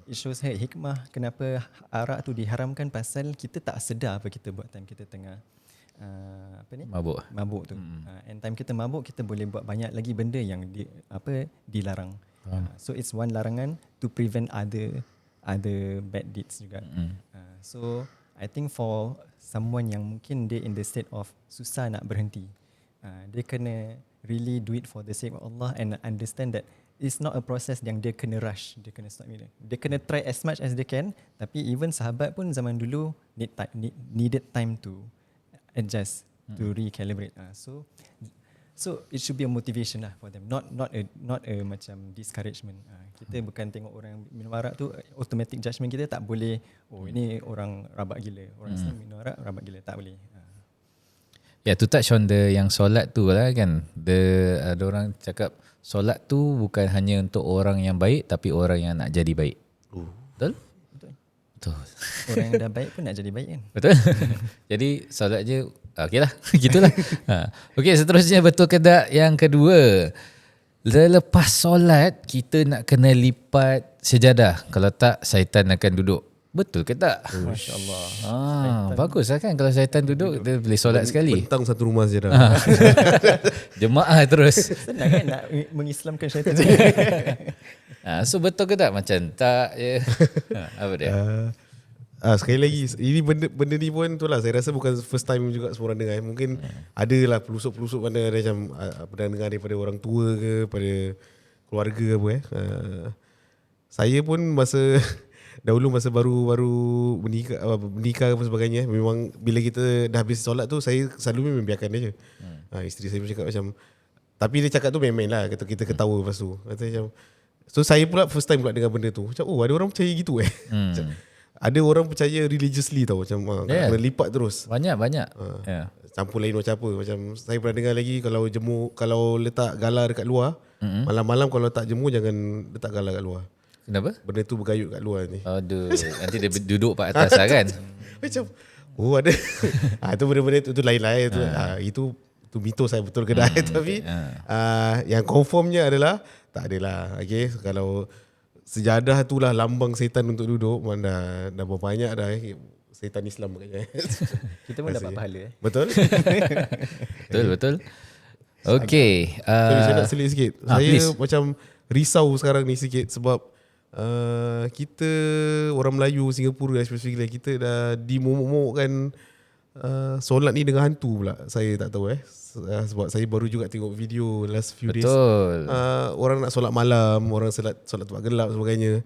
it shows hikmah kenapa arak tu diharamkan, pasal kita tak sedar apa kita buat time kita tengah mabuk tu. And time kita mabuk, kita boleh buat banyak lagi benda yang dilarang. So it's one larangan to prevent other bad deeds juga. So I think for someone yang mungkin dia in the state of susah nak berhenti, dia kena really do it for the sake of Allah and understand that it's not a process yang dia kena rush, dia kena stop bila. Dia kena try as much as they can, tapi even sahabat pun zaman dulu needed time to adjust, to recalibrate. So So it should be a motivation lah for them, not a macam discouragement. Kita bukan tengok orang minum arak tu automatic judgement kita tak boleh. Oh ini orang rabak gila, orang Islam minum arak rabak gila, tak boleh. Ya, to touch on the yang solat tu lah kan. Ada orang cakap solat tu bukan hanya untuk orang yang baik tapi orang yang nak jadi baik. Betul? Betul. Orang yang dah baik pun nak jadi baik kan. Betul. Jadi solat je okey lah. Gitulah. Okey, seterusnya betul ke tak yang kedua? Lepas solat kita nak kena lipat sejadah. Kalau tak syaitan akan duduk. Betul ke tak? Masya-Allah. Bagus lah kan kalau syaitan duduk dia boleh solat sekali. Bentang satu rumah saja dah. Jemaah terus. Senang kan nak mengislamkan syaitan. So betul ke tak macam tak je? Apa dia? Sekali lagi ini benda ni pun tu lah, saya rasa bukan first time juga semua orang dengar. Mungkin ada lah pelusuk-pelusuk mana ada macam pernah dengar daripada orang tua ke, pada keluarga ke apa Saya pun dahulu masa baru menikah apa sebagainya, memang bila kita dah habis solat tu saya selalu membiarkan dia je. Isteri saya pun cakap macam, tapi dia cakap tu main-main lah, kita ketawa lepas tu. Kata macam, so saya pula first time pula dengar benda tu. Macam ada orang percaya gitu macam, ada orang percaya religiously tau, macam kena lipat terus. Banyak. Campur lain macam apa. Macam saya pernah dengar lagi, kalau letak galah dekat luar, malam-malam kalau tak jemur jangan letak galah kat luar. Kenapa? Benda tu bergayut kat luar ni. Aduh, nanti dia duduk kat atas lah kan. Macam ada. Itu benda-benda tu lain lah. Itu mitos saya betul ke tak. Tapi yang confirmnya adalah tak adalah. Okay, kalau sejadah tu lah lambang setan untuk duduk, dah berapa banyak dah setan Islam maknanya. Kita pun dapat pahala. Betul? Betul. Okay. Saya nak selit sikit. Saya please. macam risau sekarang ni sikit sebab kita orang Melayu, Singapura especially, kita dah dimomok-momokkan solat ni dengan hantu pula. Saya tak tahu sebab saya baru juga tengok video last few days. Orang nak solat malam, orang solat tempat gelap sebagainya.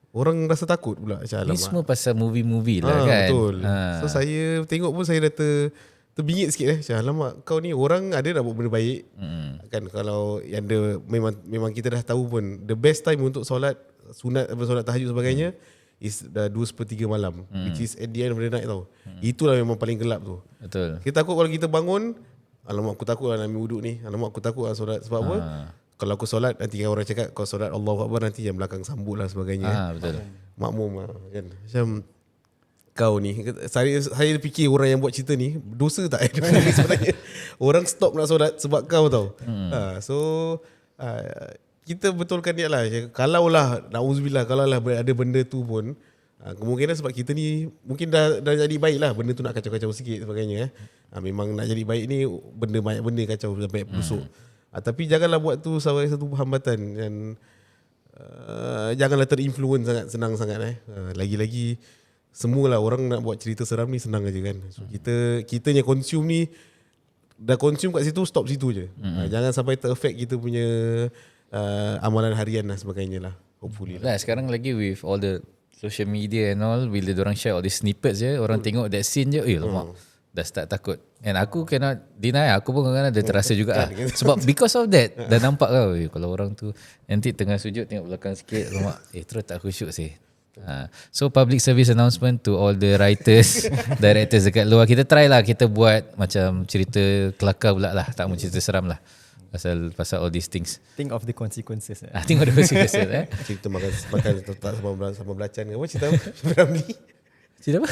Orang rasa takut pula. Ni semua pasal movie-movie lah kan. Betul. So saya tengok pun saya dah terbingit sikit macam, alamak, kau ni orang ada nak buat benda baik. Kan kalau yang dia memang kita dah tahu pun the best time untuk solat sunat, solat tahajud sebagainya is dah 2/3 malam, which is at the end of the night tau. Itulah memang paling gelap tu. Betul. Kita takut kalau kita bangun, alamak aku takut lah nak ambil wuduk ni, alamak aku takut lah solat. Sebab apa? Kalau aku solat nanti orang cakap kau solat Allahu Akbar, nanti yang belakang sambut lah sebagainya. Betul. Makmum lah kan. Macam kau ni, saya fikir orang yang buat cerita ni dosa tak sebenarnya. Orang stop nak solat sebab kau tau. So kita betulkan dia lah. Kalau lah na'udzubillah, kalau lah ada benda tu pun, kemungkinan sebab kita ni mungkin dah jadi baik lah, benda tu nak kacau-kacau sikit sebagainya. Memang nak jadi baik ni banyak benda kacau, banyak pelusuk. Tapi janganlah buat tu sebagai satu hambatan, dan janganlah terinfluence sangat, senang sangat. Lagi-lagi semualah orang nak buat cerita seram ni senang aja kan. So kita yang consume ni dah consume kat situ, stop situ je. Jangan sampai ter-affect kita punya amalan harian lah sebagainya lah. Hopefully lah. Sekarang lagi with all the social media and all, bila diorang share all these snippets je, orang tengok that scene je, lemak, dah start takut. And aku cannot deny, aku pun kadang-kadang ada terasa juga lah. Sebab because of that, dah nampak kau, kalau orang tu nanti tengah sujud tengok belakang sikit, lemak, terus tak khusyuk sih. So public service announcement to all the writers, directors dekat luar, kita try lah, kita buat macam cerita kelakar pula lah, tak mau cerita seram lah, pasal all these things. Think of the consequences. Think of the consequences. Cerita makan tak sama belacan ke apa, cerita Piramli. Cerita apa?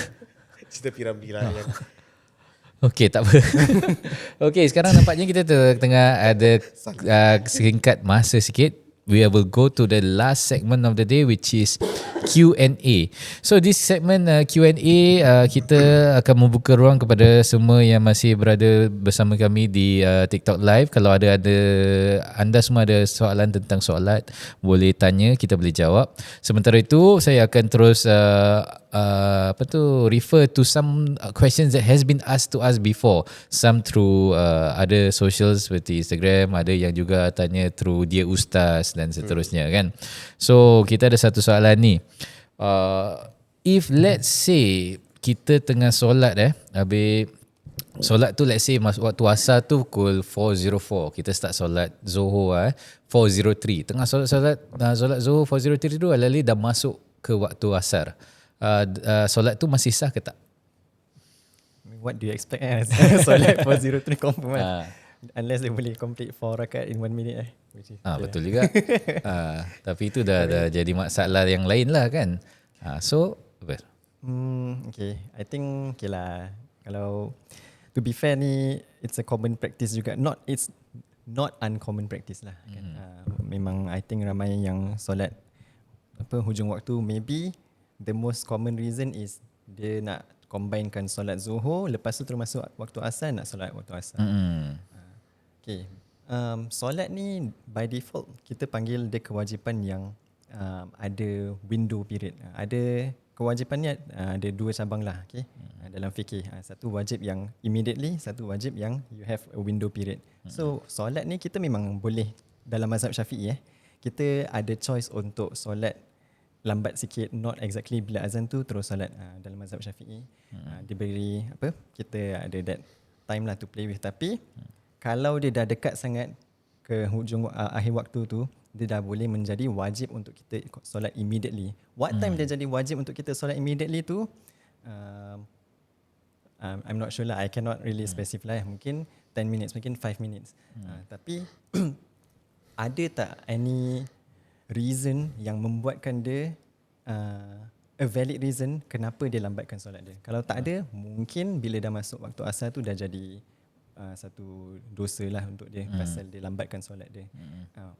Cerita Piramli lah kan. Okay, tak apa. Okay, sekarang nampaknya kita tengah ada singkat masa sikit. We will go to the last segment of the day, which is Q&A. So this segment Q&A, kita akan membuka ruang kepada semua yang masih berada bersama kami di TikTok Live. Kalau ada anda semua ada soalan tentang solat, boleh tanya, kita boleh jawab. Sementara itu saya akan terus refer to some questions that has been asked to us before, some through other socials seperti Instagram, ada yang juga tanya through Dear Ustaz dan seterusnya kan. So kita ada satu soalan ni, if let's say kita tengah solat habis solat tu let's say waktu asar tu pukul 4.04. Kita start solat Zohor 4.03. Tengah solat Zohor 4.03 tu alali dah masuk ke waktu asar. Solat tu masih sah ke tak? What do you expect solat 403 confirm kan? Unless they boleh complete 4 rakaat in 1 minute which is Betul juga. Tapi itu dah jadi masalah yang lain lah kan. So apa? Okay, I think okay lah. Kalau to be fair ni, it's a common practice juga. It's not uncommon practice lah. Kan? Memang I think ramai yang solat hujung waktu. Maybe the most common reason is dia nak combinekan solat Zuhur, lepas tu terus masuk waktu asar, nak solat waktu asar. Okay. Solat ni by default kita panggil dia kewajipan yang ada window period. Ada kewajipan ni ada 2 cabang lah, okay? Dalam fikir. Satu wajib yang immediately, satu wajib yang you have a window period. So solat ni kita memang boleh, dalam mazhab Syafi'i kita ada choice untuk solat lambat sikit, not exactly bila azan tu terus solat. Dalam mazhab Syafi'i diberi kita ada that time lah to play with. Tapi kalau dia dah dekat sangat ke hujung akhir waktu tu, dia dah boleh menjadi wajib untuk kita solat immediately. What time dia jadi wajib untuk kita solat immediately tu, I'm not sure lah. I cannot really specify lah. Mungkin 10 minutes, mungkin 5 minutes. Tapi ada tak any reason yang membuatkan dia a valid reason kenapa dia lambatkan solat dia? Kalau tak ada, mungkin bila dah masuk waktu asar tu dah jadi satu dosa lah untuk dia, pasal dia lambatkan solat dia,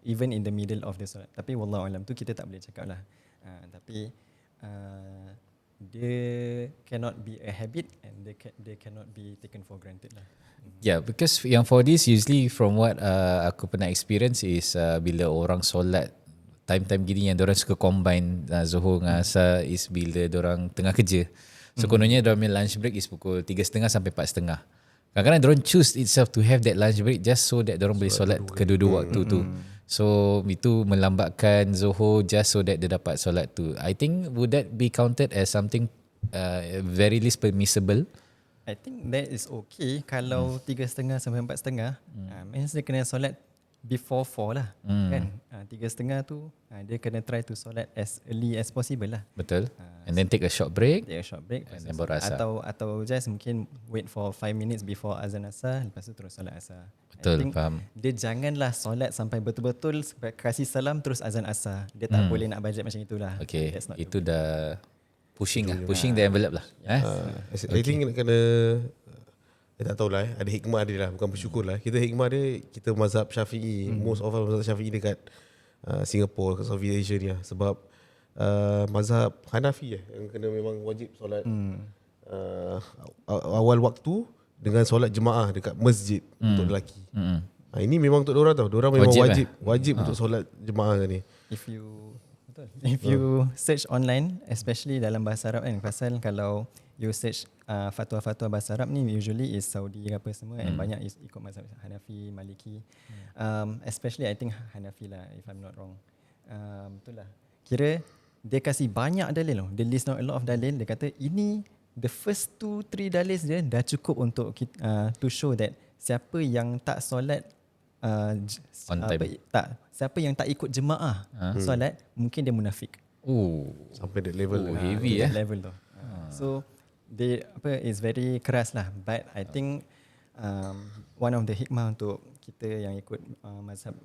even in the middle of the solat. Tapi wallahualam tu kita tak boleh cakap lah. Tapi dia cannot be a habit and they cannot be taken for granted lah. Yeah, because yang for this usually from what aku pernah experience is bila orang solat time-time gini yang diorang suka combine Zuhur dengan Asar is bila diorang tengah kerja. So kononnya diorang punya lunch break is pukul 3.30 sampai 4.30. Kadang-kadang diorang choose itself to have that lunch break just so that diorang boleh solat kedua-dua waktu tu. So itu melambatkan Zuhur just so that dia dapat solat tu. I think would that be counted as something very least permissible? I think that is okay kalau 3.30 sampai 4.30. Means dia kena solat before 4 lah, kan? 3.30 tu dia kena try to solat as early as possible lah. Betul. And then take a short break. Take a short break. And then baru asar. Atau just mungkin wait for 5 minutes before azan asar, lepas tu terus solat asar. Betul, faham. Dia janganlah solat sampai betul-betul kasih salam terus azan asar. Dia tak boleh nak budget macam itulah. Okay, itu dah pushing the envelope lah. I think kena, saya tak tahulah ada hikmah dia lah, bukan bersyukur lah. Kita hikmah dia, kita mazhab Syafi'i, most of mazhab Syafi'i dekat Singapore, kat Southeast Asia ni lah. Sebab mazhab Hanafi yang kena memang wajib solat awal waktu dengan solat jemaah dekat masjid untuk lelaki. Ini memang untuk diorang tau. Diorang memang wajib untuk solat jemaah ni. If you search online, especially dalam bahasa Arab kan, pasal kalau you search fatwa-fatwa bahasa Arab ni usually is Saudi apa semua, and banyak is ikut mazhab Hanafi, Maliki. Especially I think Hanafi lah, if I'm not wrong. Betul lah. Kira dia kasih banyak dalil loh. Dia list out a lot of dalil. Dia kata ini the first 2-3 dalil dia dah cukup untuk to show that siapa yang tak solat on time, siapa yang tak ikut jemaah solat, mungkin dia munafik. Sampai that level heavy level tu. So dia is very keras lah. But I think one of the hikmah untuk kita yang ikut mazhab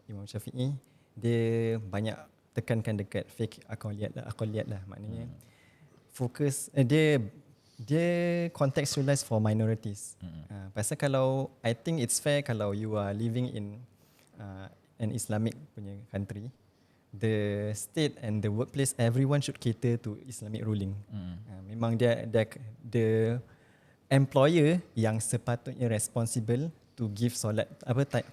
Imam Syafi'i, dia banyak tekankan dekat fiqh aqliyat lah. Maknanya fokus dia contextualize for minorities. Pasal kalau I think it's fair kalau you are living in an Islamic punya country, the state and the workplace, everyone should cater to Islamic ruling. Memang dia the employer yang sepatutnya responsible to give solat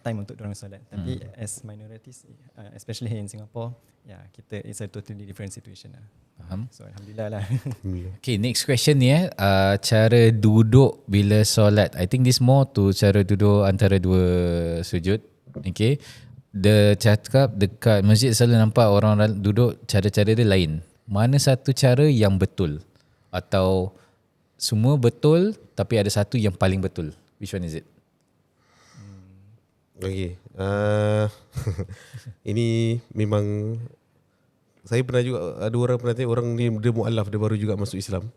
time untuk orang solat. Tapi as minorities, especially here in Singapore, kita it's a totally different situation lah. Faham. So alhamdulillah lah. Okay, next question ni cara duduk bila solat. I think this more to cara duduk antara dua sujud. Okay, dia cakap dekat masjid selalu nampak orang duduk cara-cara dia lain. Mana satu cara yang betul? Atau semua betul tapi ada satu yang paling betul. Which one is it? Okay. Ini memang saya pernah juga ada orang pernah tanya, orang ni dia mualaf, dia baru juga masuk Islam.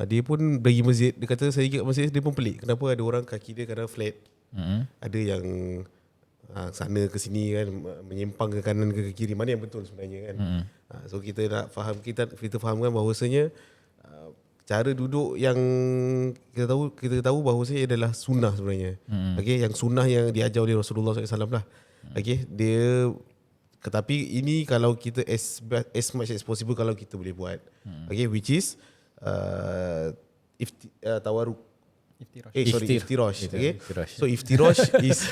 Dia pun pergi masjid, dia kata saya pergi kat masjid dia pun pelik. Kenapa ada orang kaki dia kadang flat. Ada yang sana ke sini kan, menyimpang ke kanan ke kiri, mana yang betul sebenarnya kan. So kita nak faham, kita fahamkan bahawasanya cara duduk yang kita tahu bahawasanya adalah sunnah sebenarnya. Okay, yang sunnah yang diajar oleh Rasulullah SAW lah. Okay, dia tetapi ini kalau kita as much as possible kalau kita boleh buat. Okay, which is tawaruk. Iftirash. Okay. So iftirash is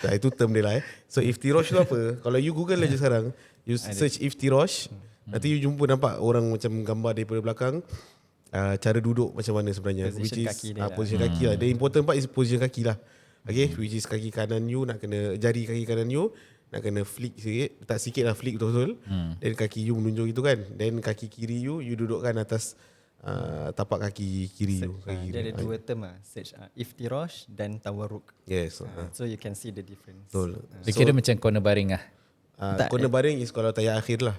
itu term dia lah. So iftirash tu apa? Kalau you Google aja sekarang, you search iftirash, nanti you jumpa nampak orang macam gambar daripada belakang, cara duduk macam mana sebenarnya, Position which is kaki dia position kaki lah. The important part is position kaki lah. Okay, which is kaki kanan you nak kena, jari kaki kanan you nak kena flick sikit, tak sikit lah, flick betul-betul. Then kaki you menunjuk itu kan. Then kaki kiri you dudukkan atas tapak kaki kiri you. Kaki Dia kiri. ada dua term Search iftirash dan tawarruk. Yes. So you can see the difference. Betul. Dia kira macam corner baring lah. Corner baring is kalau tayar akhir lah.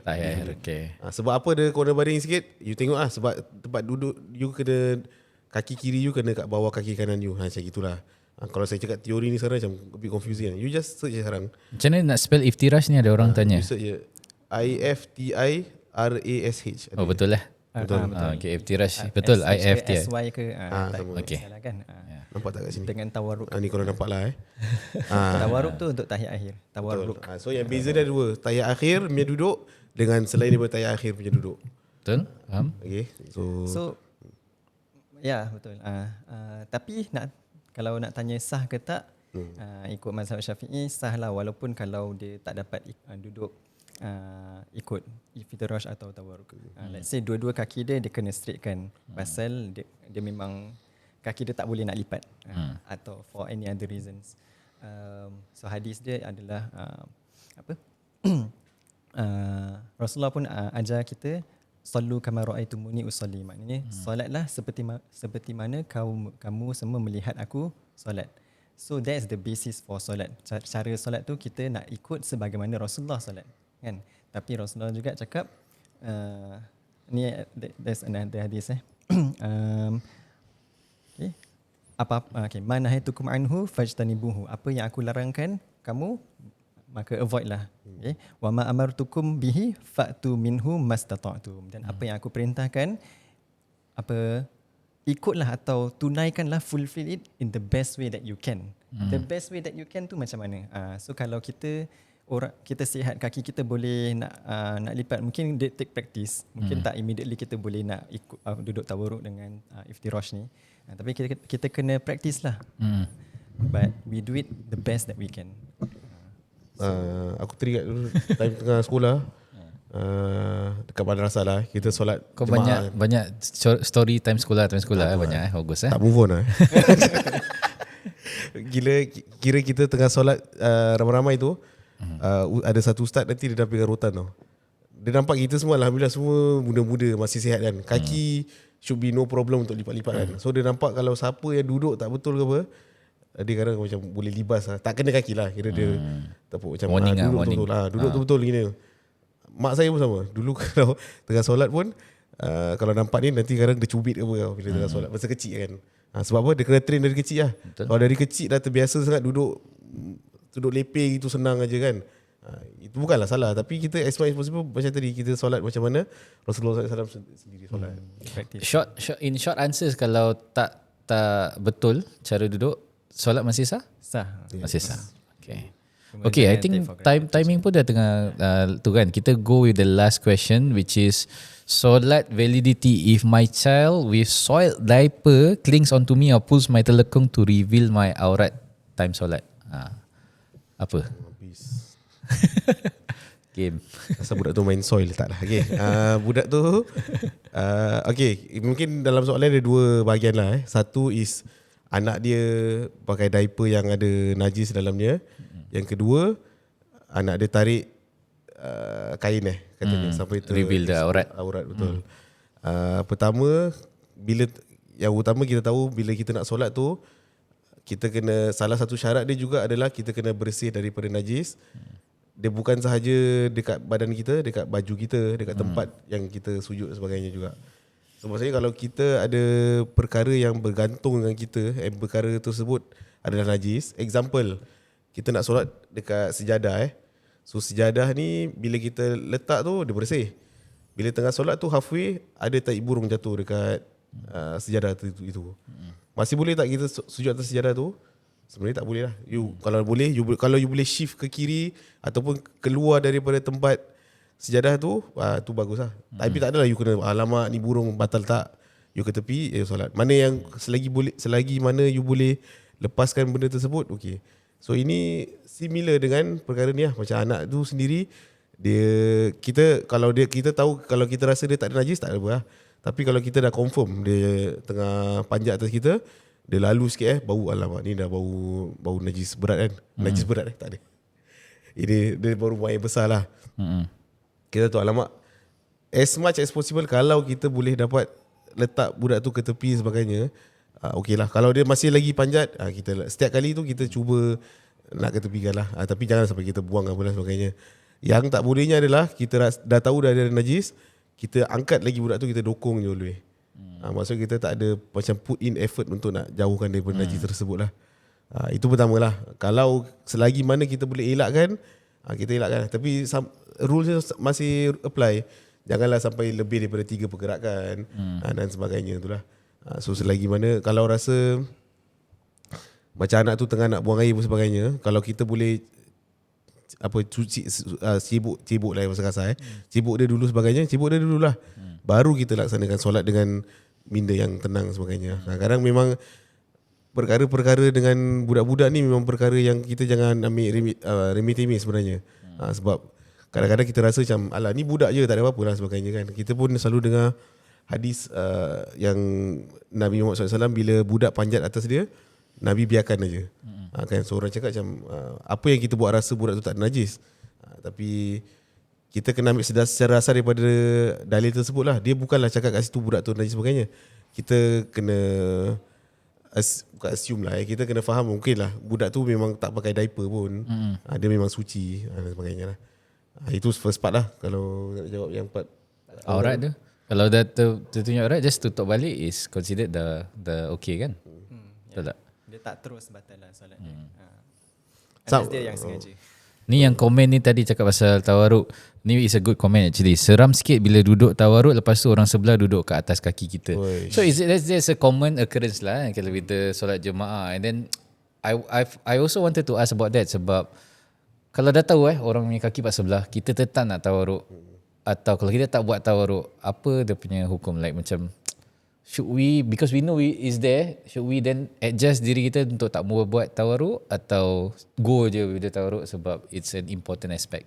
Okay. Sebab apa dia corner baring sikit? You tengok sebab tempat duduk you kena, kaki kiri you kena kat bawah kaki kanan you. Macam gitulah. Kalau saya cakap teori ni sekarang macam a bit confusing kan. You just search je sekarang. Macam mana nak spell iftirash ni, ada orang tanya. You search je IFTIRASH. Oh betul lah. Betul. Okay, iftirash. Betul, IFTI. SY ke sama. Okay. salah kan. Nampak tak kat sini? Dengan tawarruk. Ni kalau nampak lah Tawarruk tu untuk tahiyat akhir. Tawarruk. So yang beza dia ada dua. Tayar akhir punya duduk dengan selain daripada tayar akhir punya duduk. Betul? Faham? Okay. So ya betul. Tapi kalau nak tanya sah ke tak, ikut mazhab Syafi'i sah lah, walaupun kalau dia tak dapat duduk ikut iftirash atau tawarruk. Let's say dua-dua kaki dia kena straight kan, pasal dia memang kaki dia tak boleh nak lipat atau for any other reasons. So hadis dia adalah Rasulullah pun ajar kita sallu kama raaitumuni usalli, maknanya solatlah seperti mana kamu semua melihat aku solat. So that's the basis for solat. Cara solat tu kita nak ikut sebagaimana Rasulullah solat kan. Tapi Rasulullah juga cakap ni there's another hadis okay, man nahaytukum anhu fajtanibuhu, apa yang aku larangkan kamu maka avoid lah. Okay. Wa ma amartukum bihi fa'tu minhu mastata'tum, dan apa yang aku perintahkan ikutlah atau tunaikanlah, fulfill it in the best way that you can. The best way that you can tu macam mana? So kalau kita sihat, kaki kita boleh nak lipat, mungkin dia take practice, mungkin tak immediately kita boleh nak ikut duduk tawarruk dengan iftirash ni, tapi kita kena practice lah. But we do it the best that we can. Aku teringat dulu time tengah sekolah, dekat madrasah lah, kita solat Kau jemaah. banyak story time sekolah banyak bagus Tak move on lah. Kira kita tengah solat ramai-ramai tu, ada satu ustaz nanti dia dah pegang rotan tau. Dia nampak kita semua alhamdulillah semua muda-muda masih sihat kan. Kaki should be no problem untuk lipat-lipat kan. So dia nampak kalau siapa yang duduk tak betul ke apa, dia kadang macam boleh libas lah. Tak kena kaki lah. Kira dia tepuk macam warning duduk warning. betul-betul lah. Duduk betul-betul gini. Mak saya pun sama. Dulu kalau tengah solat pun kalau nampak ni nanti kadang dia cubit ke apa tau bila tengah solat. Masa kecil kan. Sebab apa? Dia kena train dari kecil lah. Kalau dari kecil dah terbiasa sangat duduk lepeh gitu, senang aja kan. Itu bukanlah salah. Tapi kita as much as possible, macam tadi kita solat macam mana Rasulullah SAW sendiri solat. Short answers, kalau tak betul cara duduk, solat masih sah? Sah. Masih sah. Okay, I think timing pun dah tengah tu kan. Kita go with the last question, which is solat validity. If my child with soiled diaper clings onto me or pulls my telekung to reveal my aurat time solat, apa? Game. Asal budak tu main soil tak lah. Okay. Budak tu okay, mungkin dalam soalan ada dua bahagian lah. Satu is anak dia pakai diaper yang ada najis dalamnya. Yang kedua, anak dia tarik kain katanya sampai tu reveal the aurat. Aurat betul. Pertama, bila yang utama kita tahu bila kita nak solat tu, kita kena, salah satu syarat dia juga adalah kita kena bersih daripada najis. Dia bukan sahaja dekat badan kita, dekat baju kita, dekat tempat yang kita sujud dan sebagainya juga. So maksudnya kalau kita ada perkara yang bergantung dengan kita, perkara tersebut adalah najis. Example, kita nak solat dekat sejadah So sejadah ni bila kita letak tu dia bersih. Bila tengah solat tu halfway ada tai burung jatuh dekat sejadah itu. Masih boleh tak kita sujud atas sejadah tu? Sebenarnya tak boleh lah. Kalau boleh, kalau you boleh shift ke kiri ataupun keluar daripada tempat sejadah tu, tu bagus lah. Tapi tak adalah you kena, alamak ni burung batal tak, you ke tepi, solat. Mana yang selagi mana you boleh lepaskan benda tersebut, okay. So ini similar dengan perkara ni lah. Macam anak tu sendiri, kita tahu kalau kita rasa dia tak ada najis, tak ada apa lah. Tapi kalau kita dah confirm dia tengah panjat atas kita, dia lalu sikit bau, alamak ni dah bau najis berat kan. Najis berat tak ada. Ini dia baru buang air besar lah. Kita tu alamak, as much as possible kalau kita boleh dapat letak budak tu ke tepi sebagainya, okey lah. Kalau dia masih lagi panjat, kita setiap kali tu kita cuba nak ke tepikan lah. Tapi jangan sampai kita buang apa lah sebagainya. Yang tak bolehnya adalah kita dah tahu dah ada najis, kita angkat lagi budak tu, kita dokong je oleh. Maksudnya kita tak ada macam put in effort untuk nak jauhkan daripada najis tersebut lah. Itu pertama lah. Kalau selagi mana kita boleh elakkan, kita elakkan. Tapi rules masih apply. Janganlah sampai lebih daripada 3 pergerakan dan sebagainya tu lah. So selagi mana kalau rasa macam anak tu tengah nak buang air dan sebagainya, kalau kita boleh cibuk lah bahasa kasar cibuk dia dulu sebagainya, cibuk dia dululah. Baru kita laksanakan solat dengan minda yang tenang sebagainya. Kadang memang perkara-perkara dengan budak-budak ni memang perkara yang kita jangan ambil remeh-temeh sebenarnya. Sebab kadang-kadang kita rasa macam alah ni budak je, tak ada apa-apa lah sebagainya kan. Kita pun selalu dengar hadis yang Nabi Muhammad SAW bila budak panjat atas dia, Nabi biarkan aja. Kan, so orang cakap macam apa yang kita buat rasa budak tu tak ada najis, tapi kita kena ambil secara asal daripada dalil tersebut lah. Dia bukanlah cakap kat situ budak tu najis sebagainya. Kita kena bukan assume lah, kita kena faham mungkin lah budak tu memang tak pakai diaper pun, dia memang suci dan sebagainya lah. Itu first part lah. Kalau nak jawab yang part aurat tu, kalau dah tertunjuk aurat, just tutup balik is considered the okay kan? Betul tak? Dia tak terus batal lah solat dia. Unless dia yang sengaja. Ni yang komen ni tadi cakap pasal tawaruk. Ni is a good comment actually. Seram sikit bila duduk tawaruk, lepas tu orang sebelah duduk kat atas kaki kita. So that's a common occurrence lah kalau kita solat jemaah. And then I also wanted to ask about that sebab kalau dah tahu orang punya kaki kat sebelah, kita tetap nak tawaruk, atau kalau kita tak buat tawaruk, apa dia punya hukum? Like macam should we, because we know is there, should we then adjust diri kita untuk tak mau buat tawaruk, atau go je with the tawaruk sebab it's an important aspect?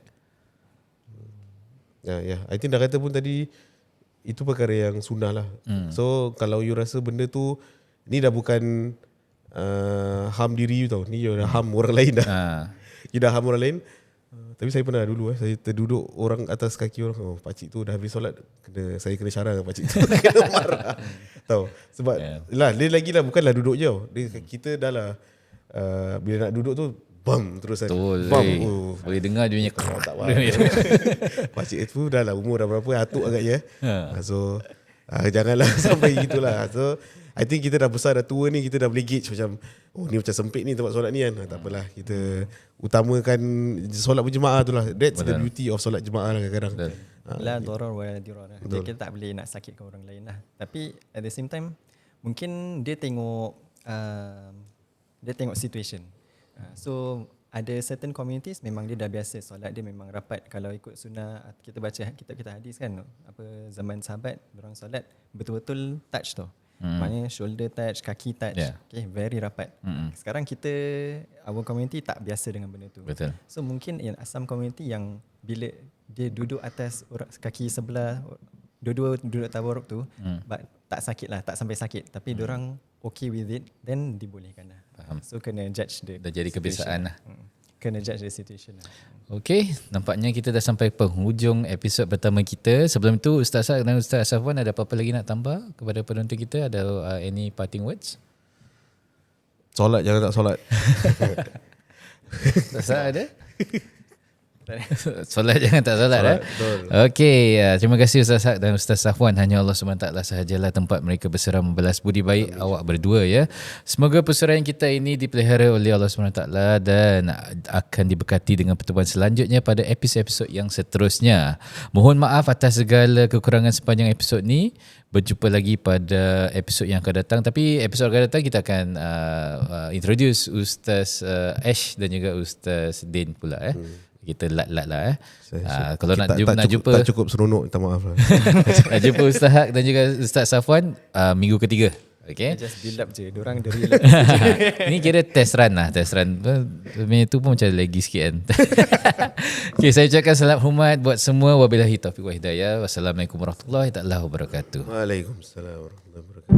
Ya, I think dah kata pun tadi, itu perkara yang sunnah lah. So kalau you rasa benda tu ni dah bukan harm diri you tau, ni you dah harm orang lain dah. You dah harm orang lain. Tapi saya pernah dulu saya terduduk orang atas kaki orang. Pakcik tu dah habis solat, saya kena syarah dengan pakcik tu. Kena marah. Tahu? Sebab lah, dia lagi lah bukanlah duduk je. Kita dah lah bila nak duduk tu bam terus kan. Boleh dengar dia punya tak apa. Pakcik tu dah lah umur dah berapa, atuk agaknya. So janganlah sampai gitulah. So I think kita dah besar, dah tua ni, kita dah boleh gauge macam ni macam sempit ni tempat solat ni kan. Tak apalah, kita utamakan solat berjemaah tu lah. That's the beauty of solat jemaah lah kadang-kadang. La darar wa la dirar. Kita tak boleh nak sakitkan orang lain lah. Tapi at the same time mungkin dia tengok situation. So ada certain communities memang dia dah biasa solat dia memang rapat. Kalau ikut sunnah, kita baca kitab-kitab hadis kan, apa zaman sahabat orang solat betul-betul touch tu. Maknanya shoulder touch, kaki touch, okay, very rapat. Sekarang kita, our community tak biasa dengan benda tu. Betul. So mungkin in some community yang bila dia duduk atas kaki sebelah, dua-dua duduk tawaruk tu, but tak sakit lah, tak sampai sakit, tapi diorang okay with it, then dibolehkan lah. Faham. So kena judge dia. Dah jadi kebiasaan lah. kena judge the situation lah. Okey, nampaknya kita dah sampai penghujung episod pertama kita. Sebelum itu, Ustaz Sak dan Ustaz Safwan ada apa-apa lagi nak tambah kepada penonton kita? Ada any parting words? Solat jangan tak solat. Ustaz Sak ada? Solat jangan tak solat, Betul. Okey, terima kasih Ustaz Sak dan Ustaz Safwan. Hanya Allah SWT sahajalah tempat mereka berserah membalas budi baik awak berdua ya. Semoga persaudaraan kita ini dipelihara oleh Allah SWT dan akan diberkati dengan pertemuan selanjutnya pada episod-episod yang seterusnya. Mohon maaf atas segala kekurangan sepanjang episod ni. Berjumpa lagi pada episod yang akan datang. Tapi episod akan datang kita akan introduce Ustaz Ash dan juga Ustaz Din pula Kita lat-lat lah kalau nak jumpa tak cukup seronok, minta maaf lah. nak jumpa Ustaz Haq dan juga Ustaz Safwan minggu ketiga. Okay. Just build up je. Diorang the real. Ini kira test run lah. Test run itu pun macam lagi sikit kan. Okay, saya ucapkan salam hormat buat semua. Wabillahi taufiq wa hidayah. Wassalamualaikum warahmatullahi wabarakatuh. Waalaikumsalam warahmatullahi wabarakatuh.